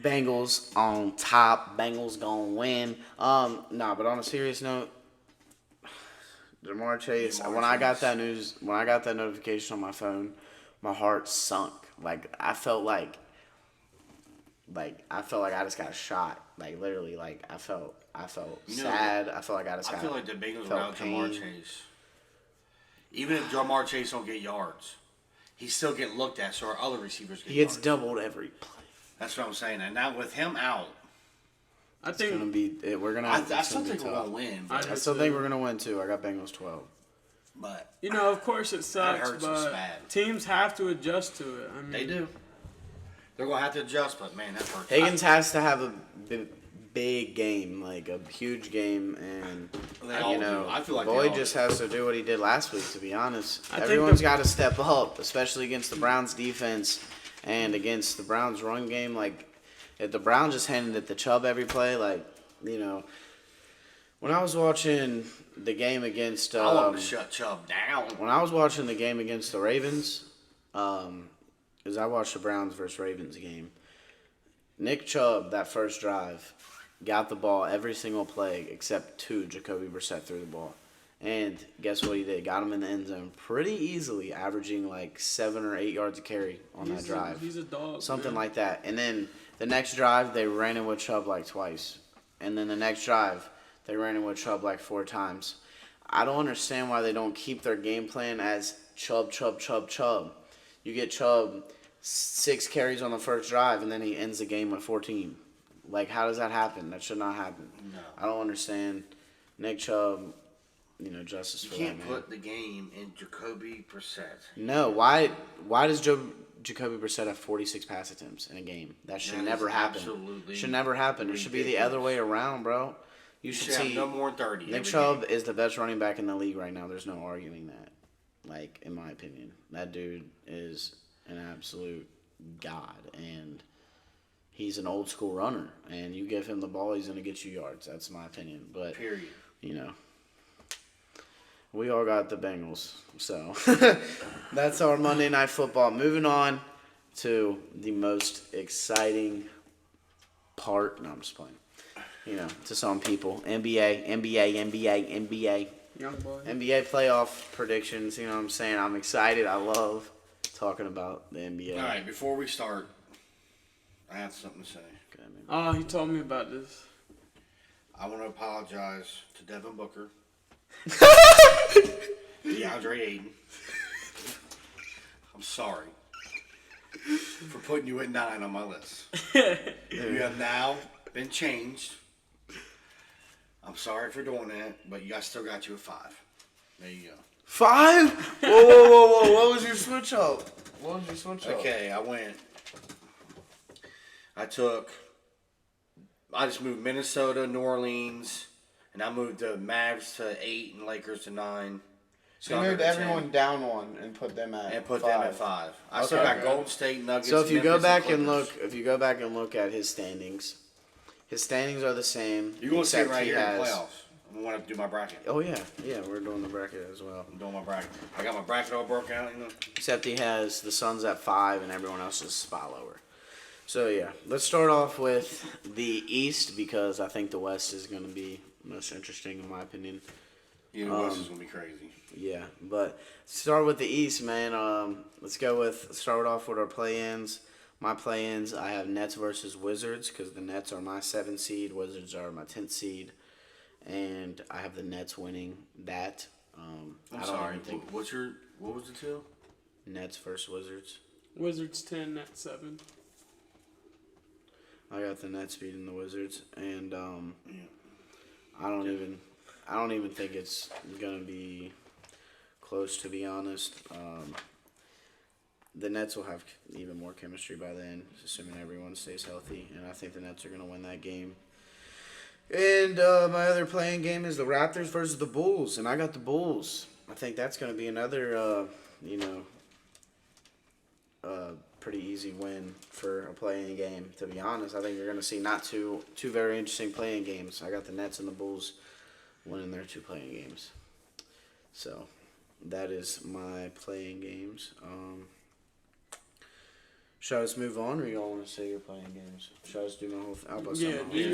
Bengals on top. Bengals gonna win. But on a serious note, Jamar Chase. When I got that news, when I got that notification on my phone, my heart sunk. Like I felt like I just got shot. Like literally, like I felt You know, sad. I felt like I just I got. feel like the Bengals felt without Jamar pain. Chase. Even if Jamar Chase don't get yards, he's still getting looked at, so our other receivers get He gets yards. doubled every play. That's what I'm saying. And now with him out, I It's gonna think be. We're gonna. I it's still gonna be think we're tough. gonna win. I But, I still think we're gonna win too. I got Bengals 12. but you know, of course it sucks, hurts us but bad. teams have to adjust to it. I mean, they do. They're gonna have to adjust, but man, that hurts. Higgins has to have a big game, like a huge game, and They all you know, do. I feel like they Boyd all just do. has to do what he did last week. To be honest, I think everyone's the- got to step up, especially against the Browns defense and against the Browns run game. Like if the Browns just handed it to Chubb every play, like you know, when I was watching the game against, I want to shut Chubb down. when I was watching the game against the Ravens, because I watched the Browns versus Ravens game. Nick Chubb, that first drive, got the ball every single play except 2. Jacoby Brissett threw the ball. And guess what he did? Got him in the end zone pretty easily, averaging like 7 or 8 yards a carry on that drive. He's a dog. Something man. like that. And then the next drive, they ran in with Chubb like twice. And then the next drive, they ran in with Chubb like 4 times. I don't understand why they don't keep their game plan as Chubb, Chubb, Chubb, Chubb. You get Chubb 6 carries on the first drive, and then he ends the game with 14. Like, how does that happen? That should not happen. No. I don't understand. Nick Chubb, justice You for can't that man. put the game in Jacoby Brissett. No, why does Jacoby Brissett have 46 pass attempts in a game? That should That never is happen. absolutely Should never happen. It should be the other way around, bro. You You should should have see no more than 30. Nick every Chubb game. is the best running back in the league right now. There's no arguing that. Like, in my opinion, that dude is an absolute god, and he's an old school runner. And you give him the ball, he's gonna get you yards. That's my opinion. But Period. we all got the Bengals, so that's our Monday Night Football. Moving on to the most exciting part. No, I'm just playing. To some people, NBA. Young boy. NBA playoff predictions, you know what I'm saying? I'm excited. I love talking about the NBA. All right, before we start, I have something to say. Okay, man. Oh, he told me about this. I want to apologize to Devin Booker, DeAndre Ayton. I'm sorry for putting you at 9 on my list. You have now been changed. I'm sorry for doing that, but I still got you at 5. There you go. 5? Whoa. What was your switch up? Okay, I just moved Minnesota, New Orleans, and I moved the Mavs to 8 and Lakers to 9. So you moved everyone down 1 and put them at and put 5. them at 5. I still got Golden State, Nuggets. So if you go Memphis, back and Clippers. look at his standings are the same. You're going to see it except right he here in the has- playoffs. I'm going to do my bracket. Oh yeah, we're doing the bracket as well. I'm doing my bracket. I got my bracket all broke out, Except he has the Suns at 5 and everyone else is a spot lower. So yeah, let's start off with the East because I think the West is going to be most interesting in my opinion. Yeah, the West is going to be crazy. Yeah, but start with the East, man. Let's start off with our play-ins. My play-ins, I have Nets versus Wizards because the Nets are my 7th seed, Wizards are my 10th seed, and I have the Nets winning that. I'm sorry. What was the 2? Nets versus Wizards. Wizards 10, Nets 7. I got the Nets beating the Wizards, and I don't even think it's gonna be close, to be honest. The Nets will have even more chemistry by then, assuming everyone stays healthy, and I think the Nets are gonna win that game. And my other playing game is the Raptors versus the Bulls, and I got the Bulls. I think that's gonna be another pretty easy win for a playing game, to be honest. I think you're going to see not two very interesting playing games. I got the Nets and the Bulls winning their 2 playing games. So, that is my playing games. Should I just move on, or y'all want to say your playing games? Should I just do my whole thing? I'll bust Yeah, my whole do thing.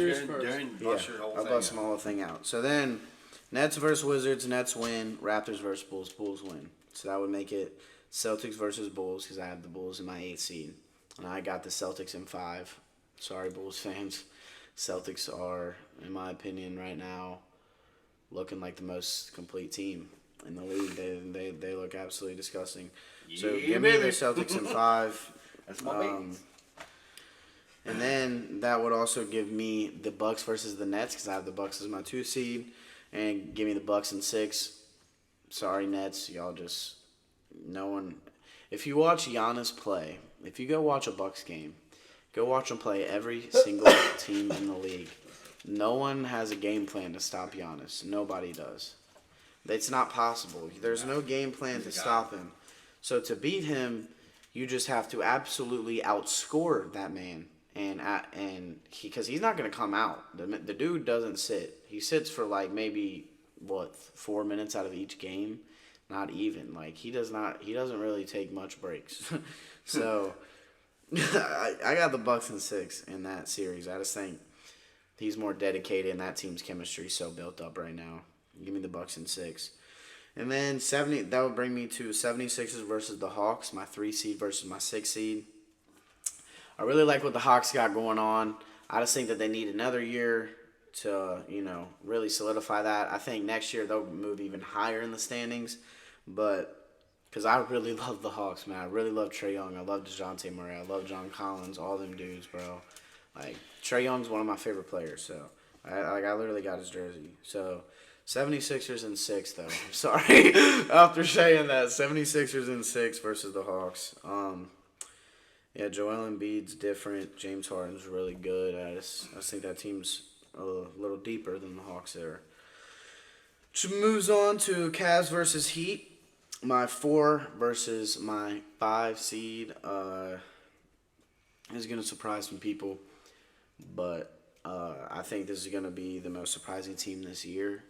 yours first. I'll bust my whole thing out. So then, Nets versus Wizards, Nets win. Raptors versus Bulls, Bulls win. So that would make it Celtics versus Bulls because I have the Bulls in my 8th seed. And I got the Celtics in 5. Sorry, Bulls fans. Celtics are, in my opinion, right now, looking like the most complete team in the league. They look absolutely disgusting. So Yeah, give me the baby. Celtics in 5. That's my baby. And then that would also give me the Bucks versus the Nets because I have the Bucks as my 2 seed. And give me the Bucks in 6. Sorry, Nets. Y'all just... No one... If you watch Giannis play, if you go watch a Bucks game, go watch him play every single team in the league. No one has a game plan to stop Giannis. Nobody does. It's not possible. There's no game plan to stop him. So to beat him, you just have to absolutely outscore that man. Because he's not going to come out. The dude doesn't sit. He sits for maybe 4 minutes out of each game. Not even. He doesn't really take much breaks. So I got the Bucks in 6 in that series. I just think he's more dedicated and that team's chemistry is so built up right now. Give me the Bucks in 6. And then that would bring me to 76ers versus the Hawks, my 3 seed versus my 6 seed. I really like what the Hawks got going on. I just think that they need another year to really solidify that. I think next year they'll move even higher in the standings, but because I really love the Hawks, man. I really love Trae Young. I love DeJounte Murray. I love John Collins. All them dudes, bro. Like Trae Young's one of my favorite players. So I literally got his jersey. So 76ers in 6, though. I'm sorry. After saying that, 76ers in 6 versus the Hawks. Yeah, Joel Embiid's different. James Harden's really good. I just think that team's a little deeper than the Hawks there. Which moves on to Cavs versus Heat. My 4 versus my 5 seed is going to surprise some people. But I think this is going to be the most surprising team this year.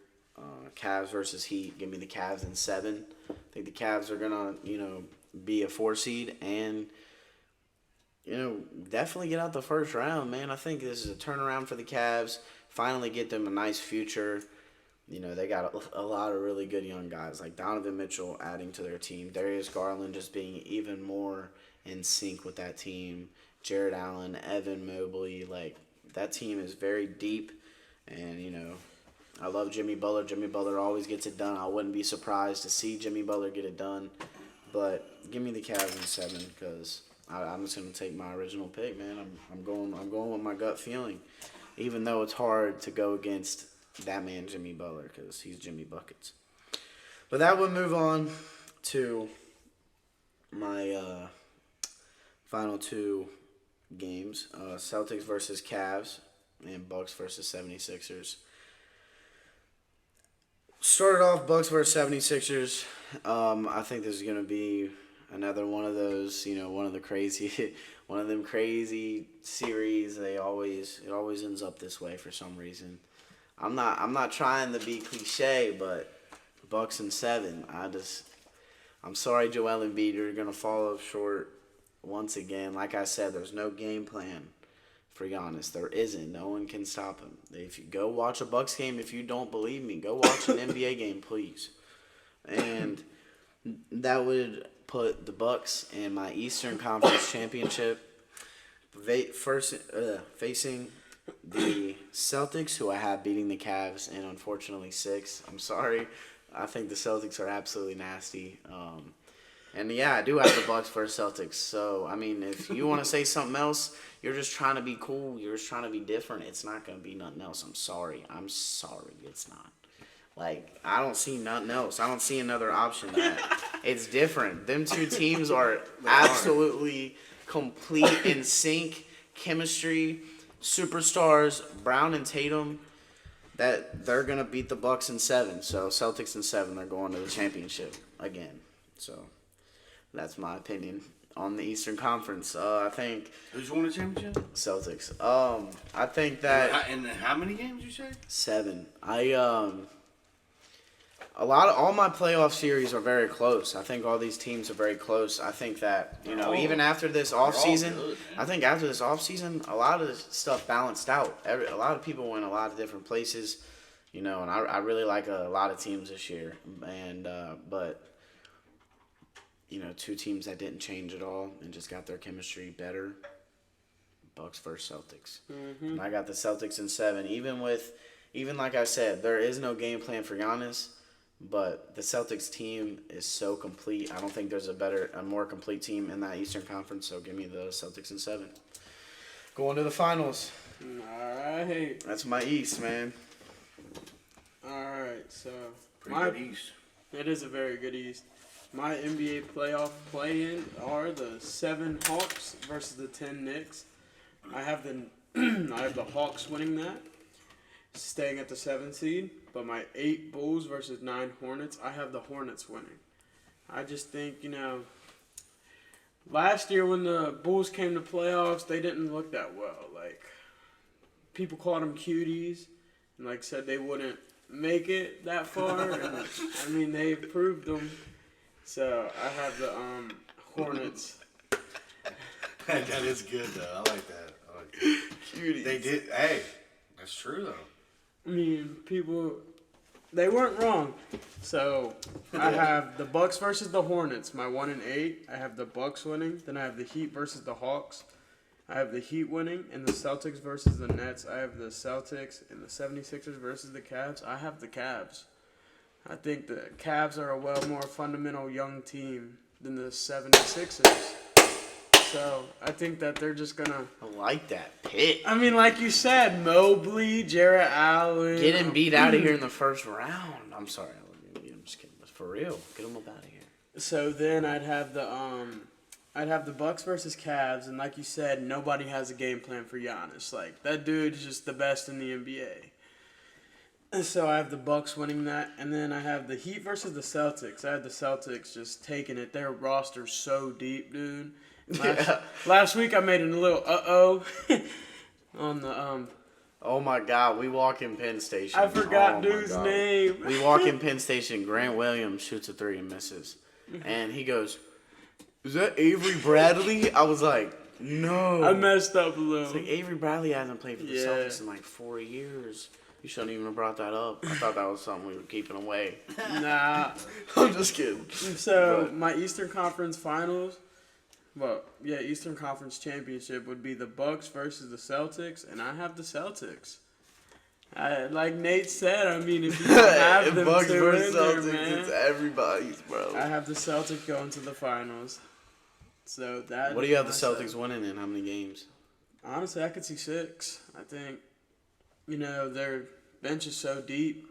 Cavs versus Heat. Give me the Cavs in 7. I think the Cavs are going to, be a 4 seed and, definitely get out the first round, man. I think this is a turnaround for the Cavs. Finally get them a nice future. They got a lot of really good young guys, like Donovan Mitchell adding to their team. Darius Garland just being even more in sync with that team. Jared Allen, Evan Mobley, like, that team is very deep. And, I love Jimmy Butler. Jimmy Butler always gets it done. I wouldn't be surprised to see Jimmy Butler get it done. But give me the Cavs in 7 because I'm just going to take my original pick, man. I'm going with my gut feeling, even though it's hard to go against that man Jimmy Butler because he's Jimmy Buckets. But that would move on to my final 2 games. Celtics versus Cavs and Bucks versus 76ers. Started off Bucks versus 76ers. I think this is going to be another one of those, one of them crazy series. It always ends up this way for some reason. I'm not trying to be cliche, but Bucks in 7. I'm sorry, Joel Embiid, you're gonna fall up short once again. Like I said, there's no game plan for Giannis. There isn't. No one can stop him. If you go watch a Bucks game, if you don't believe me, go watch an NBA game, please. And that would put the Bucks in my Eastern Conference Championship facing the Celtics, who I have beating the Cavs in, unfortunately, 6. I'm sorry. I think the Celtics are absolutely nasty. And, yeah, I do have the Bucks versus Celtics. So, I mean, if you want to say something else, you're just trying to be cool. You're just trying to be different. It's not going to be nothing else. I'm sorry. It's not. Like, I don't see nothing else. I don't see another option. It's different. Them 2 teams are absolutely complete in sync, chemistry, superstars, Brown and Tatum, that they're going to beat the Bucks in 7. So Celtics in 7, they're going to the championship again. So that's my opinion on the Eastern Conference. I think Who's won the championship? Celtics. I think that And how many games you say? 7. All my playoff series are very close. I think all these teams are very close. I think that, even after this offseason, a lot of this stuff balanced out. A lot of people went a lot of different places, and I really like a lot of teams this year. And, but, 2 teams that didn't change at all and just got their chemistry better. Bucks versus Celtics. Mm-hmm. And I got the Celtics in 7. Even like I said, there is no game plan for Giannis. But the Celtics team is so complete. I don't think there's a more complete team in that Eastern Conference. So give me the Celtics in 7. Going to the finals. All right. That's my East, man. All right. So Pretty good East. It is a very good East. My NBA playoff play-in are the 7 Hawks versus the 10 Knicks. I have the Hawks winning that, staying at the 7th seed. But my 8 Bulls versus 9 Hornets, I have the Hornets winning. I just think, last year when the Bulls came to playoffs, they didn't look that well. Like, people called them cuties and, said they wouldn't make it that far. And, they proved them. So, I have the Hornets. That is good, though. I like that. Cuties. They did. Hey, that's true, though. People, they weren't wrong. So I have the Bucks versus the Hornets, my 1 and 8. I have the Bucks winning. Then I have the Heat versus the Hawks. I have the Heat winning and the Celtics versus the Nets. I have the Celtics and the 76ers versus the Cavs. I have the Cavs. I think the Cavs are a well more fundamental young team than the 76ers. So I think that they're just going to... I like that pick. I mean, like you said, Mobley, Jarrett Allen. Get him beat out of here in the first round. I'm sorry. I'm just kidding. But for real, get him up out of here. So then I'd have the Bucks versus Cavs, and like you said, nobody has a game plan for Giannis. Like, that dude's just the best in the NBA. And so I have the Bucks winning that, and then I have the Heat versus the Celtics. I have the Celtics just taking it. Their roster's so deep, dude. Last week I made a little on the Oh my God, we walk in Penn Station. I forgot Oh my dude's God. name. We walk in Penn Station. Grant Williams shoots a 3 and misses, and he goes, "Is that Avery Bradley?" I was like, "No." I messed up a It's little. like Avery Bradley hasn't played for the Yeah. Celtics in like 4 years. You shouldn't even have brought that up. I thought that was something we were keeping away. Nah. I'm just kidding. So my Eastern Conference Finals, Eastern Conference Championship would be the Bucks versus the Celtics, and I have the Celtics. Like Nate said, I mean, if you don't have them Bucks two versus in there, Celtics, it's man, everybody's, bro. I have the Celtics going to the finals. So that. What do you have the is my Celtics say. winning in? How many games? Honestly, I could see 6. I think, their bench is so deep.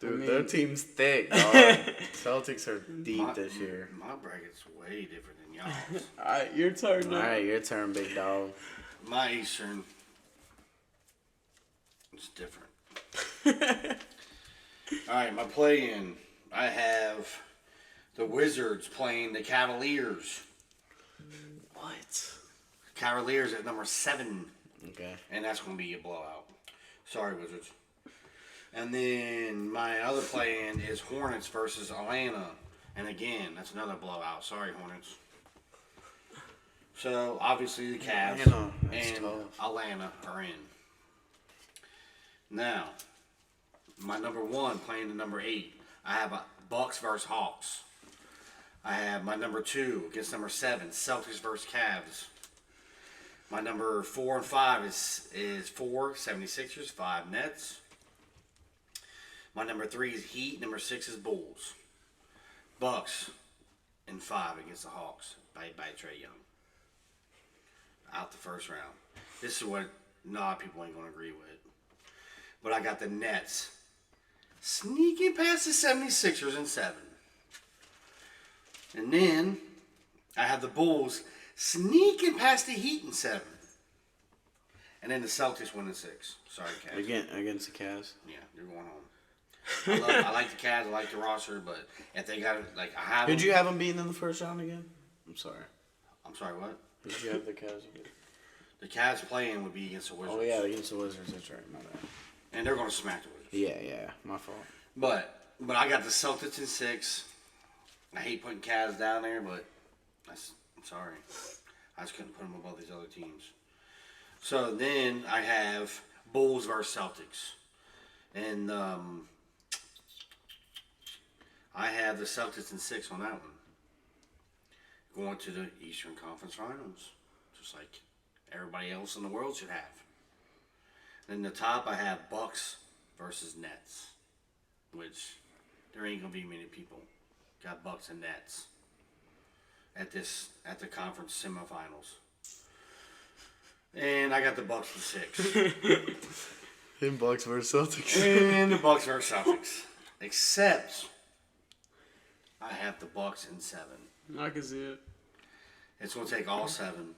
Dude, I mean- their team's thick, dog. Celtics are deep this year. My bracket's way different than y'all's. All right, your turn All now. right, your turn, big dog. My Eastern, it's different. All right, my play-in, I have the Wizards playing the Cavaliers. What? Cavaliers at number 7, Okay. and that's going to be a blowout. Sorry, Wizards. And then my other play-in is Hornets versus Atlanta. And again, that's another blowout. Sorry, Hornets. So, obviously, the Cavs Atlanta, that's and tough. Atlanta are in. Now, my number 1 playing the number 8. I have a Bucks versus Hawks. I have my number 2 against number 7, Celtics versus Cavs. My number 4 and 5 is 4 76ers, 5 Nets. My number 3 is Heat. Number 6 is Bulls. Bucks in 5 against the Hawks by Trae Young. Out the first round. This is what a lot of people ain't going to agree with. But I got the Nets sneaking past the 76ers in 7. And then I have the Bulls sneaking past the Heat in 7. And then the Celtics win in 6. Sorry, Cavs. Against the Cavs. Yeah, they're going home. I like the Cavs. I like the roster, but if they got I have. Who'd them- you have them beating in the first round again? I'm sorry. I'm sorry, what? Who'd you have the Cavs again? The Cavs playing would be against the Wizards. Oh, yeah, against the Wizards. That's right. My bad. And they're going to smack the Wizards. Yeah, my fault. But I got the Celtics in 6. I hate putting Cavs down there, but I'm sorry. I just couldn't put them above these other teams. So then I have Bulls versus Celtics. And I have the Celtics in 6 on that one. Going to the Eastern Conference Finals. Just like everybody else in the world should have. Then the top I have Bucks versus Nets. Which there ain't gonna be many people got Bucks and Nets at the conference semifinals. And I got the Bucks in 6. Him Bucks versus Celtics. And the Bucks versus Celtics. Except I have the Bucks in 7. I can see it. It's gonna take all 7.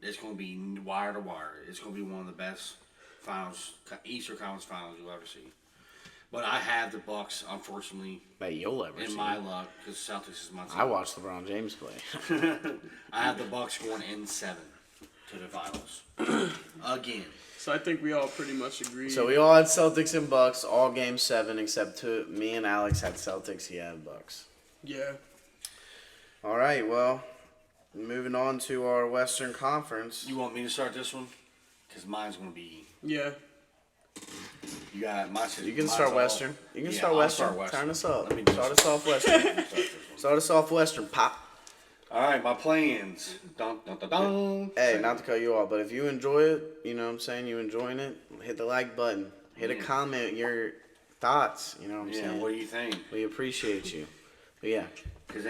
It's gonna be wire to wire. It's gonna be one of the best finals, Eastern Conference Finals you'll ever see. But I have the Bucks, unfortunately, That you'll ever in see. my luck, because Celtics is my team. I watched LeBron James play. I have the Bucks going in 7 to the finals again. So I think we all pretty much agree. So we all had Celtics and Bucks, all game 7, except me and Alex had Celtics. He had Bucks. Yeah. All right, well, moving on to our Western Conference. You want me to start this one? Because mine's gonna be. Yeah. You got my. You can mine's start all- Western. You can Yeah, start I'll Western. start Western. Turn us up. Let me do Start this. us off Western. Start us off Western. Pop. All right, my plans. Dun, dun, dun, dun. Hey, not to cut you off, but if you enjoy it, you know what I'm saying, you enjoying it, hit the like button. Hit a Yeah. comment, your thoughts, you know what I'm Yeah, saying? what do you think? We appreciate you. But yeah, Because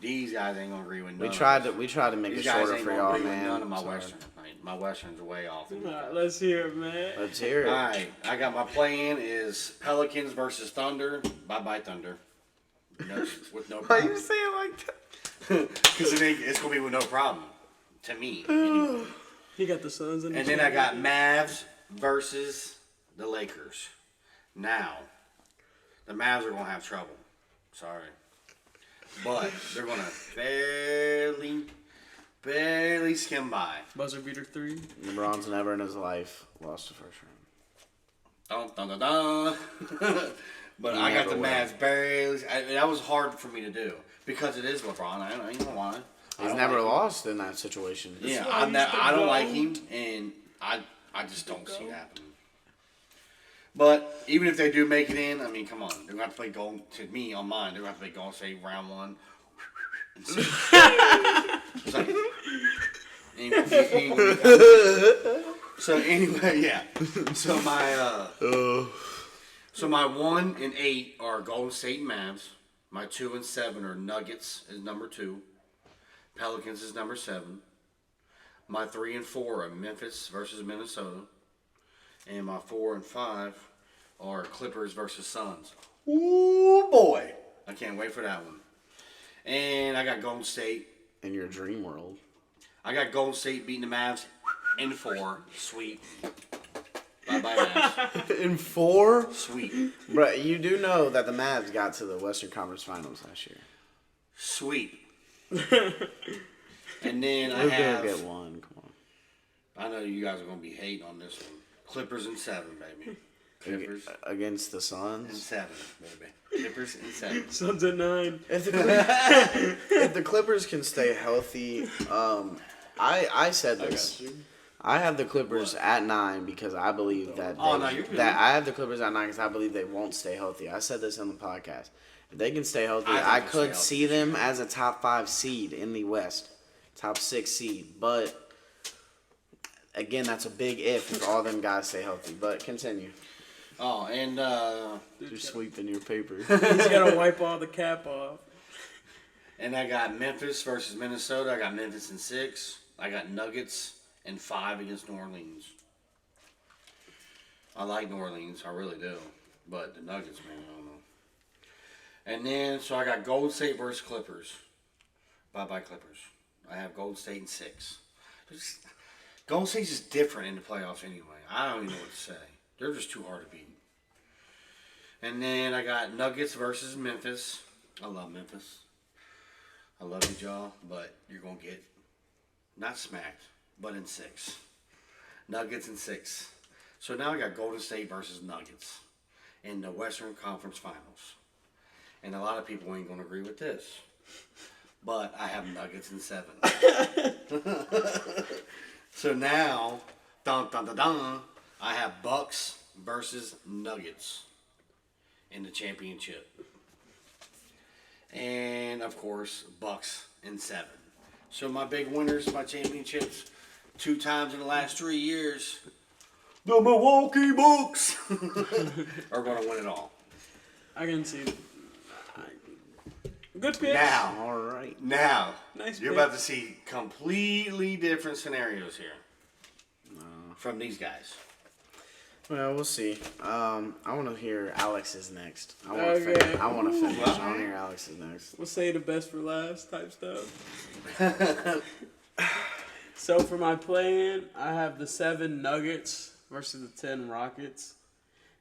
these guys ain't gonna agree with none. we of tried us. to make These it guys shorter ain't for gonna y'all, agree with man. none of my Sorry. westerns. My westerns are way off. All right, let's hear it, man. Let's hear All it. right, I got my plan is Pelicans versus Thunder. Bye bye Thunder. No, with no Why problem. you say it like that? Because it's gonna be with no problem to me. Anyway. He got the Suns in the And then I got Mavs versus the Lakers. Now, the Mavs are gonna have trouble. Sorry, but they're gonna barely skim by. buzzer beater 3. LeBron's never in his life lost the first round. Dun, dun, dun, dun. But He I got the never will. Mavs barely. That was hard for me to do because it is LeBron. I ain't gonna lie. I He's don't never like him. lost in that situation. Yeah, why he's the I don't like GOAT. him, and I just don't see it happening. But even if they do make it in, I mean, come on, they're gonna have to play Golden. To me, on mine, they're gonna have to play Golden State round 1. It's like, ain't gonna be- so anyway, yeah. So my 1 and 8 are Golden State and Mavs. My 2 and 7 are Nuggets is number 2. Pelicans is number 7. My 3 and 4 are Memphis versus Minnesota. And my 4 and 5 are Clippers versus Suns. Ooh, boy. I can't wait for that one. And I got Golden State. In your dream world. I got Golden State beating the Mavs in 4. Sweet. Bye-bye, Mavs. In 4? Sweet. But you do know that the Mavs got to the Western Conference Finals last year. Sweet. And then I We're have... gonna get one. Come on. I know you guys are going to be hating on this one. Clippers in 7, baby. Clippers Against the in Suns. 7, baby. Clippers in 7. Suns at 9. If the Clippers can stay healthy, I said this. I have the Clippers at 9 because I believe that Oh, no, you're good. I have the Clippers at 9 because I believe they won't stay healthy. I said this on the podcast. If they can stay healthy, I think I they'll could stay see healthy. them as a top 5 seed in the West, top 6 seed. But again, that's a big if all them guys stay healthy. But continue. Oh, and You're sweeping your paper. He's got to wipe all the cap off. I got Memphis versus Minnesota. I got Memphis in 6. I got Nuggets in 5 against New Orleans. I like New Orleans, I really do. But the Nuggets, man, I don't know. And then, so I got Golden State versus Clippers. Bye-bye, Clippers. I have Golden State in 6. Golden State's just different in the playoffs anyway. I don't even know what to say. They're just too hard to beat. And then I got Nuggets versus Memphis. I love Memphis. I love you, y'all, but you're going to get not smacked, but in 6. Nuggets in 6. So now I got Golden State versus Nuggets in the Western Conference Finals. And a lot of people ain't going to agree with this. But I have Nuggets in 7. So now, dun, dun, dun, dun, I have Bucks versus Nuggets in the championship. And, of course, Bucks in 7. So my big winners, my championships, 2 times in the last 3 years, the Milwaukee Bucks are going to win it all. I can see. Good pitch. Now, All right. Nice you're pick. about to see completely different scenarios here from these guys. Well, we'll see. I want to hear Alex's next. I want to Okay. finish. I want to finish. Well, I want to hear Alex's next. We'll say the best for last type stuff. So for my plan, I have the 7 Nuggets versus the 10 Rockets.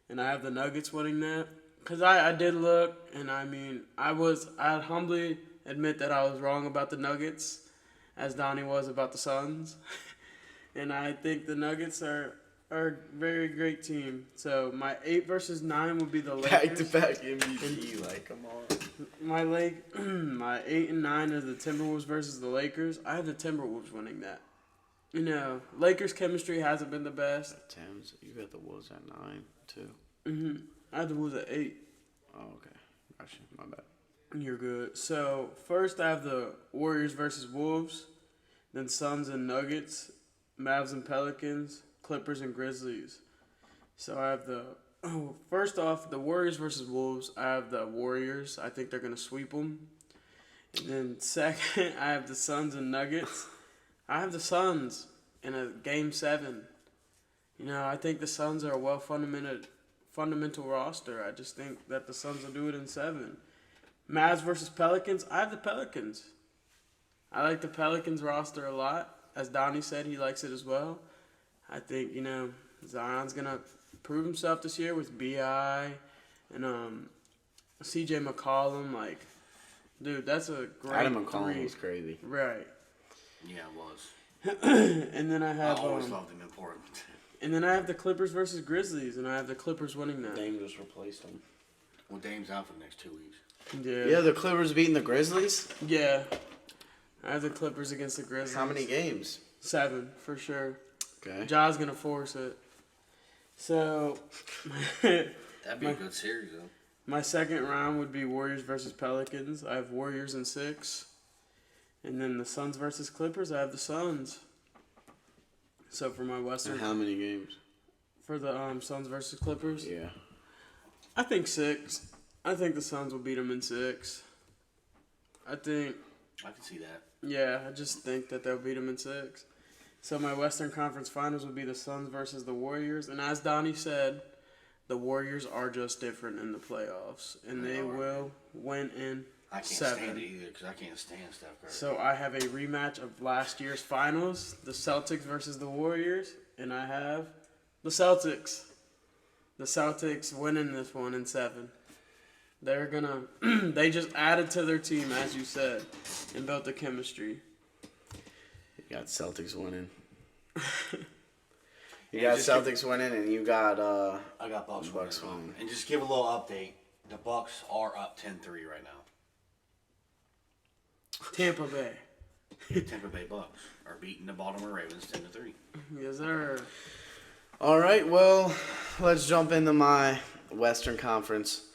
And I have the Nuggets winning that. Because I did look, and I mean, I'd humbly admit that I was wrong about the Nuggets, as Donnie was about the Suns. And I think the Nuggets are a very great team. So my 8 versus 9 would be the Lakers. Back MVP. Like, come on. My 8 and 9 is the Timberwolves versus the Lakers. I have the Timberwolves winning that. You know, Lakers chemistry hasn't been the best. Thames, you got the Wolves at 9 too. I have the Wolves at 8. Oh, okay. Gotcha. My bad. You're good. So first I have the Warriors versus Wolves, then Suns and Nuggets, Mavs and Pelicans, Clippers and Grizzlies. So I have the first off the Warriors versus Wolves. I have the Warriors. I think they're gonna sweep them. And then second, I have the Suns and Nuggets. I have the Suns in a game 7. You know, I think the Suns are a well fundamental roster. I just think that the Suns will do it in 7. Mavs versus Pelicans. I have the Pelicans. I like the Pelicans roster a lot. As Donnie said, he likes it as well. I think, you know, Zion's going to prove himself this year with B.I. and C.J. McCollum. Like, dude, that's a great Adam McCollum 3. was crazy. Right. Yeah, it was. And then I I have always loved him in Portland. and then I have the Clippers versus Grizzlies, and I have the Clippers winning that. Dame just replaced him. Well, Dame's out for the next 2 weeks. Yeah, the Clippers beating the Grizzlies. Yeah. I have the Clippers against the Grizzlies. How many games? 7 for sure. Okay. Ja's gonna force it. So, That'd be a good series, though. my second round would be Warriors versus Pelicans. I have Warriors in 6, and then the Suns versus Clippers. I have the Suns. So for my Western, And how many games? for the Suns versus Clippers, Yeah. I think 6. I think the Suns will beat them in 6. I think, I can see that. yeah, I just think that they'll beat them in 6. So my Western Conference Finals would be the Suns versus the Warriors, and as Donnie said, the Warriors are just different in the playoffs, and they will win in I can't 7. stand it either because I can't stand Steph Curry. So I have a rematch of last year's finals, the Celtics versus the Warriors, and I have the Celtics. The Celtics winning this one in 7. They're gonna. They just added to their team, as you said, and built the chemistry. You got Celtics winning. You Yeah, got just Celtics winning, and you got I got Bucks Bucks winning. winning. And just give a little update. The Bucks are up 10-3 right now. Tampa Bay. Tampa Bay Bucks are beating the Baltimore Ravens 10-3. Yes, sir. All right, well, let's jump into my Western Conference.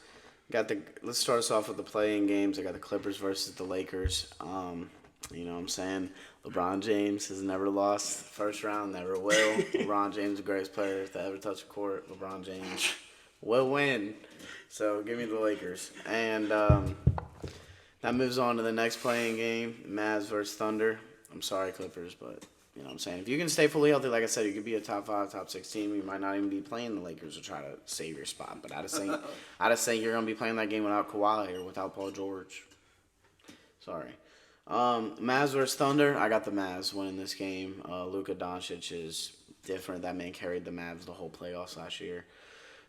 Let's start us off with the play-in games. I got the Clippers versus the Lakers. You know what I'm saying? LeBron James has never lost first round, never will. LeBron James, the greatest player to ever touch a court. LeBron James will win. So give me the Lakers. And that moves on to the next play-in game, Mavs versus Thunder. I'm sorry, Clippers, but you know what I'm saying? If you can stay fully healthy, like I said, you could be a top 5, top 6 team. You might not even be playing the Lakers to try to save your spot. But I just think you're going to be playing that game without Kawhi or without Paul George. Sorry. Mavs versus Thunder. I got the Mavs winning this game. Luka Doncic is different. That man carried the Mavs the whole playoffs last year.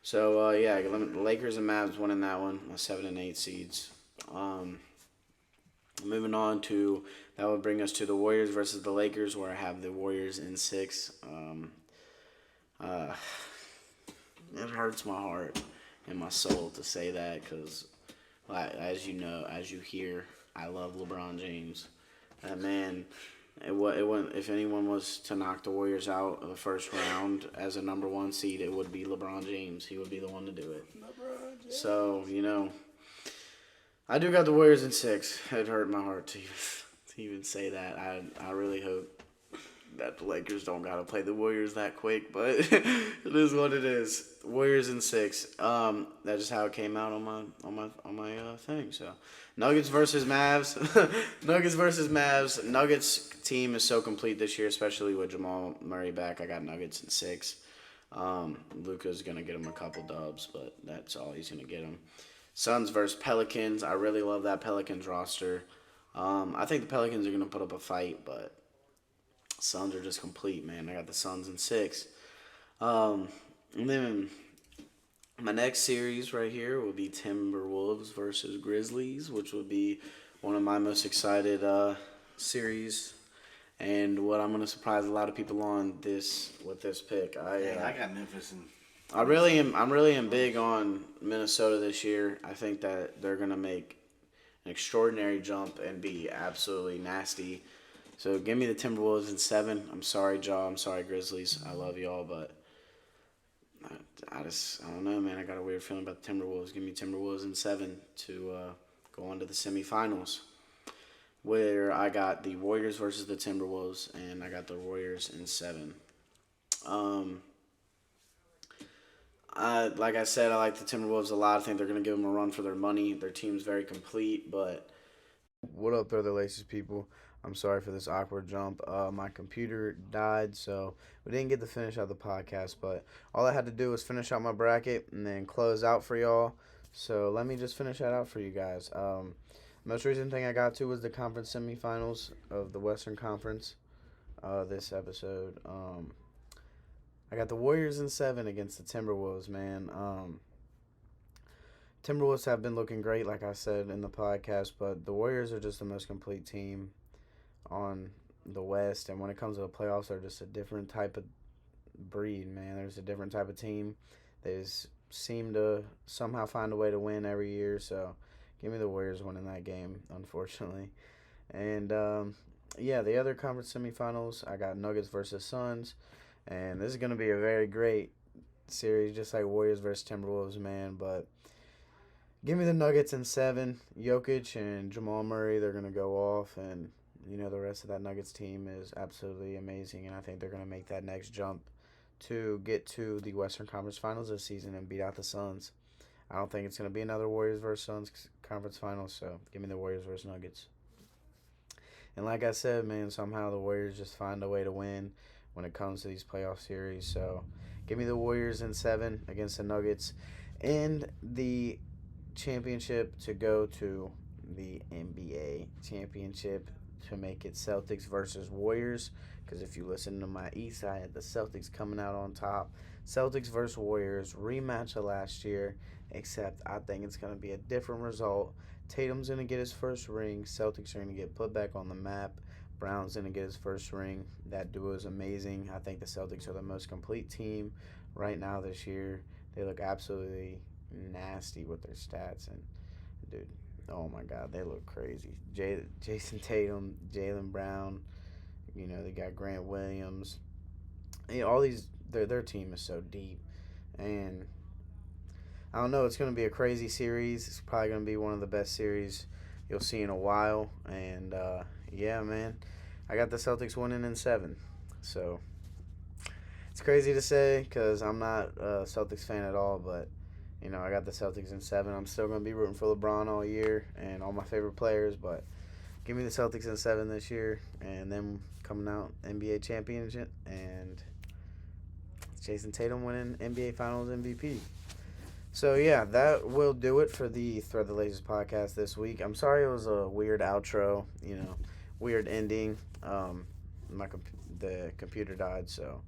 So, yeah, the Lakers and Mavs winning that one, 7 and 8 seeds. Moving on to, that would bring us to the Warriors versus the Lakers, where I have the Warriors in 6. It hurts my heart and my soul to say that because, as you know, as you hear, I love LeBron James. That man, if anyone was to knock the Warriors out of the first round as a number 1 seed, it would be LeBron James. He would be the one to do it. So, you know, I do got the Warriors in 6. It hurt my heart to even say that. I really hope that the Lakers don't gotta play the Warriors that quick, but it is what it is. Warriors in 6. That's just how it came out on my thing. So, Nuggets versus Mavs. Nuggets versus Mavs. Nuggets team is so complete this year, especially with Jamal Murray back. I got Nuggets in 6. Luka's gonna get him a couple dubs, but that's all he's gonna get him. Suns versus Pelicans. I really love that Pelicans roster. I think the Pelicans are going to put up a fight, but Suns are just complete, man. I got the Suns in 6. And then my next series right here will be Timberwolves versus Grizzlies, which would be one of my most excited series. And what I'm going to surprise a lot of people on with this pick. I got Memphis and I'm really am big on Minnesota this year. I think that they're gonna make an extraordinary jump and be absolutely nasty. So give me the Timberwolves in 7. I'm sorry, Jaw. I'm sorry, Grizzlies. I love y'all, but I don't know, man. I got a weird feeling about the Timberwolves. Give me Timberwolves in 7 to go on to the semifinals, where I got the Warriors versus the Timberwolves, and I got the Warriors in 7. Like I said, I like the Timberwolves a lot. I think they're going to give them a run for their money. Their team's very complete, but... What up, Throw the Laces people? I'm sorry for this awkward jump. My computer died, so we didn't get to finish out the podcast, but all I had to do was finish out my bracket and then close out for y'all. So let me just finish that out for you guys. Most recent thing I got to was the conference semifinals of the Western Conference this episode. I got the Warriors in 7 against the Timberwolves, man. Timberwolves have been looking great, like I said in the podcast, but the Warriors are just the most complete team on the West. And when it comes to the playoffs, they're just a different type of breed, man. There's a different type of team. They just seem to somehow find a way to win every year. So give me the Warriors winning that game, unfortunately. And, the other conference semifinals, I got Nuggets versus Suns. And this is going to be a very great series, just like Warriors versus Timberwolves, man. But give me the Nuggets in 7. Jokic and Jamal Murray, they're going to go off. And, the rest of that Nuggets team is absolutely amazing. And I think they're going to make that next jump to get to the Western Conference Finals this season and beat out the Suns. I don't think it's going to be another Warriors versus Suns conference finals. So give me the Warriors versus Nuggets. And like I said, man, somehow the Warriors just find a way to win when it comes to these playoff series. So give me the Warriors in 7 against the Nuggets. And the championship to go to the NBA championship to make it Celtics versus Warriors. Because if you listen to my East, I had the Celtics coming out on top. Celtics versus Warriors, rematch of last year. Except I think it's going to be a different result. Tatum's going to get his first ring. Celtics are going to get put back on the map. Brown's going to get his first ring. That duo is amazing. I think the Celtics are the most complete team right now this year. They look absolutely nasty with their stats. And, dude, oh, my God, they look crazy. Jason Tatum, Jaylen Brown, they got Grant Williams. All these, their team is so deep. And I don't know, it's going to be a crazy series. It's probably going to be one of the best series you'll see in a while. And, yeah, man, I got the Celtics winning in 7. So it's crazy to say because I'm not a Celtics fan at all, but, I got the Celtics in 7. I'm still going to be rooting for LeBron all year and all my favorite players, but give me the Celtics in 7 this year and then coming out NBA championship and Jason Tatum winning NBA Finals MVP. So, yeah, that will do it for the Thread the Laces podcast this week. I'm sorry it was a weird outro, weird ending. The computer died, so,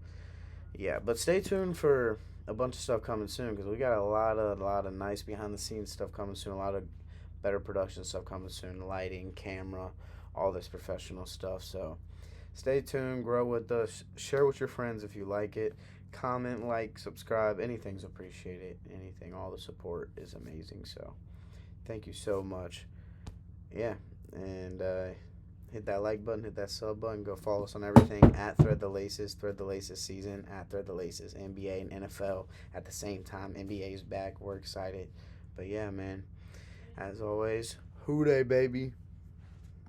yeah. But stay tuned for a bunch of stuff coming soon because we got a lot of nice behind-the-scenes stuff coming soon, a lot of better production stuff coming soon, lighting, camera, all this professional stuff. So stay tuned, grow with us, share with your friends if you like it. Comment, like, subscribe, anything's appreciated. Anything, all the support is amazing. So, thank you so much. Yeah, and hit that like button, hit that sub button. Go follow us on everything at Thread the Laces season, at Thread the Laces, NBA and NFL at the same time. NBA is back. We're excited. But yeah, man, as always, hoo-day, baby.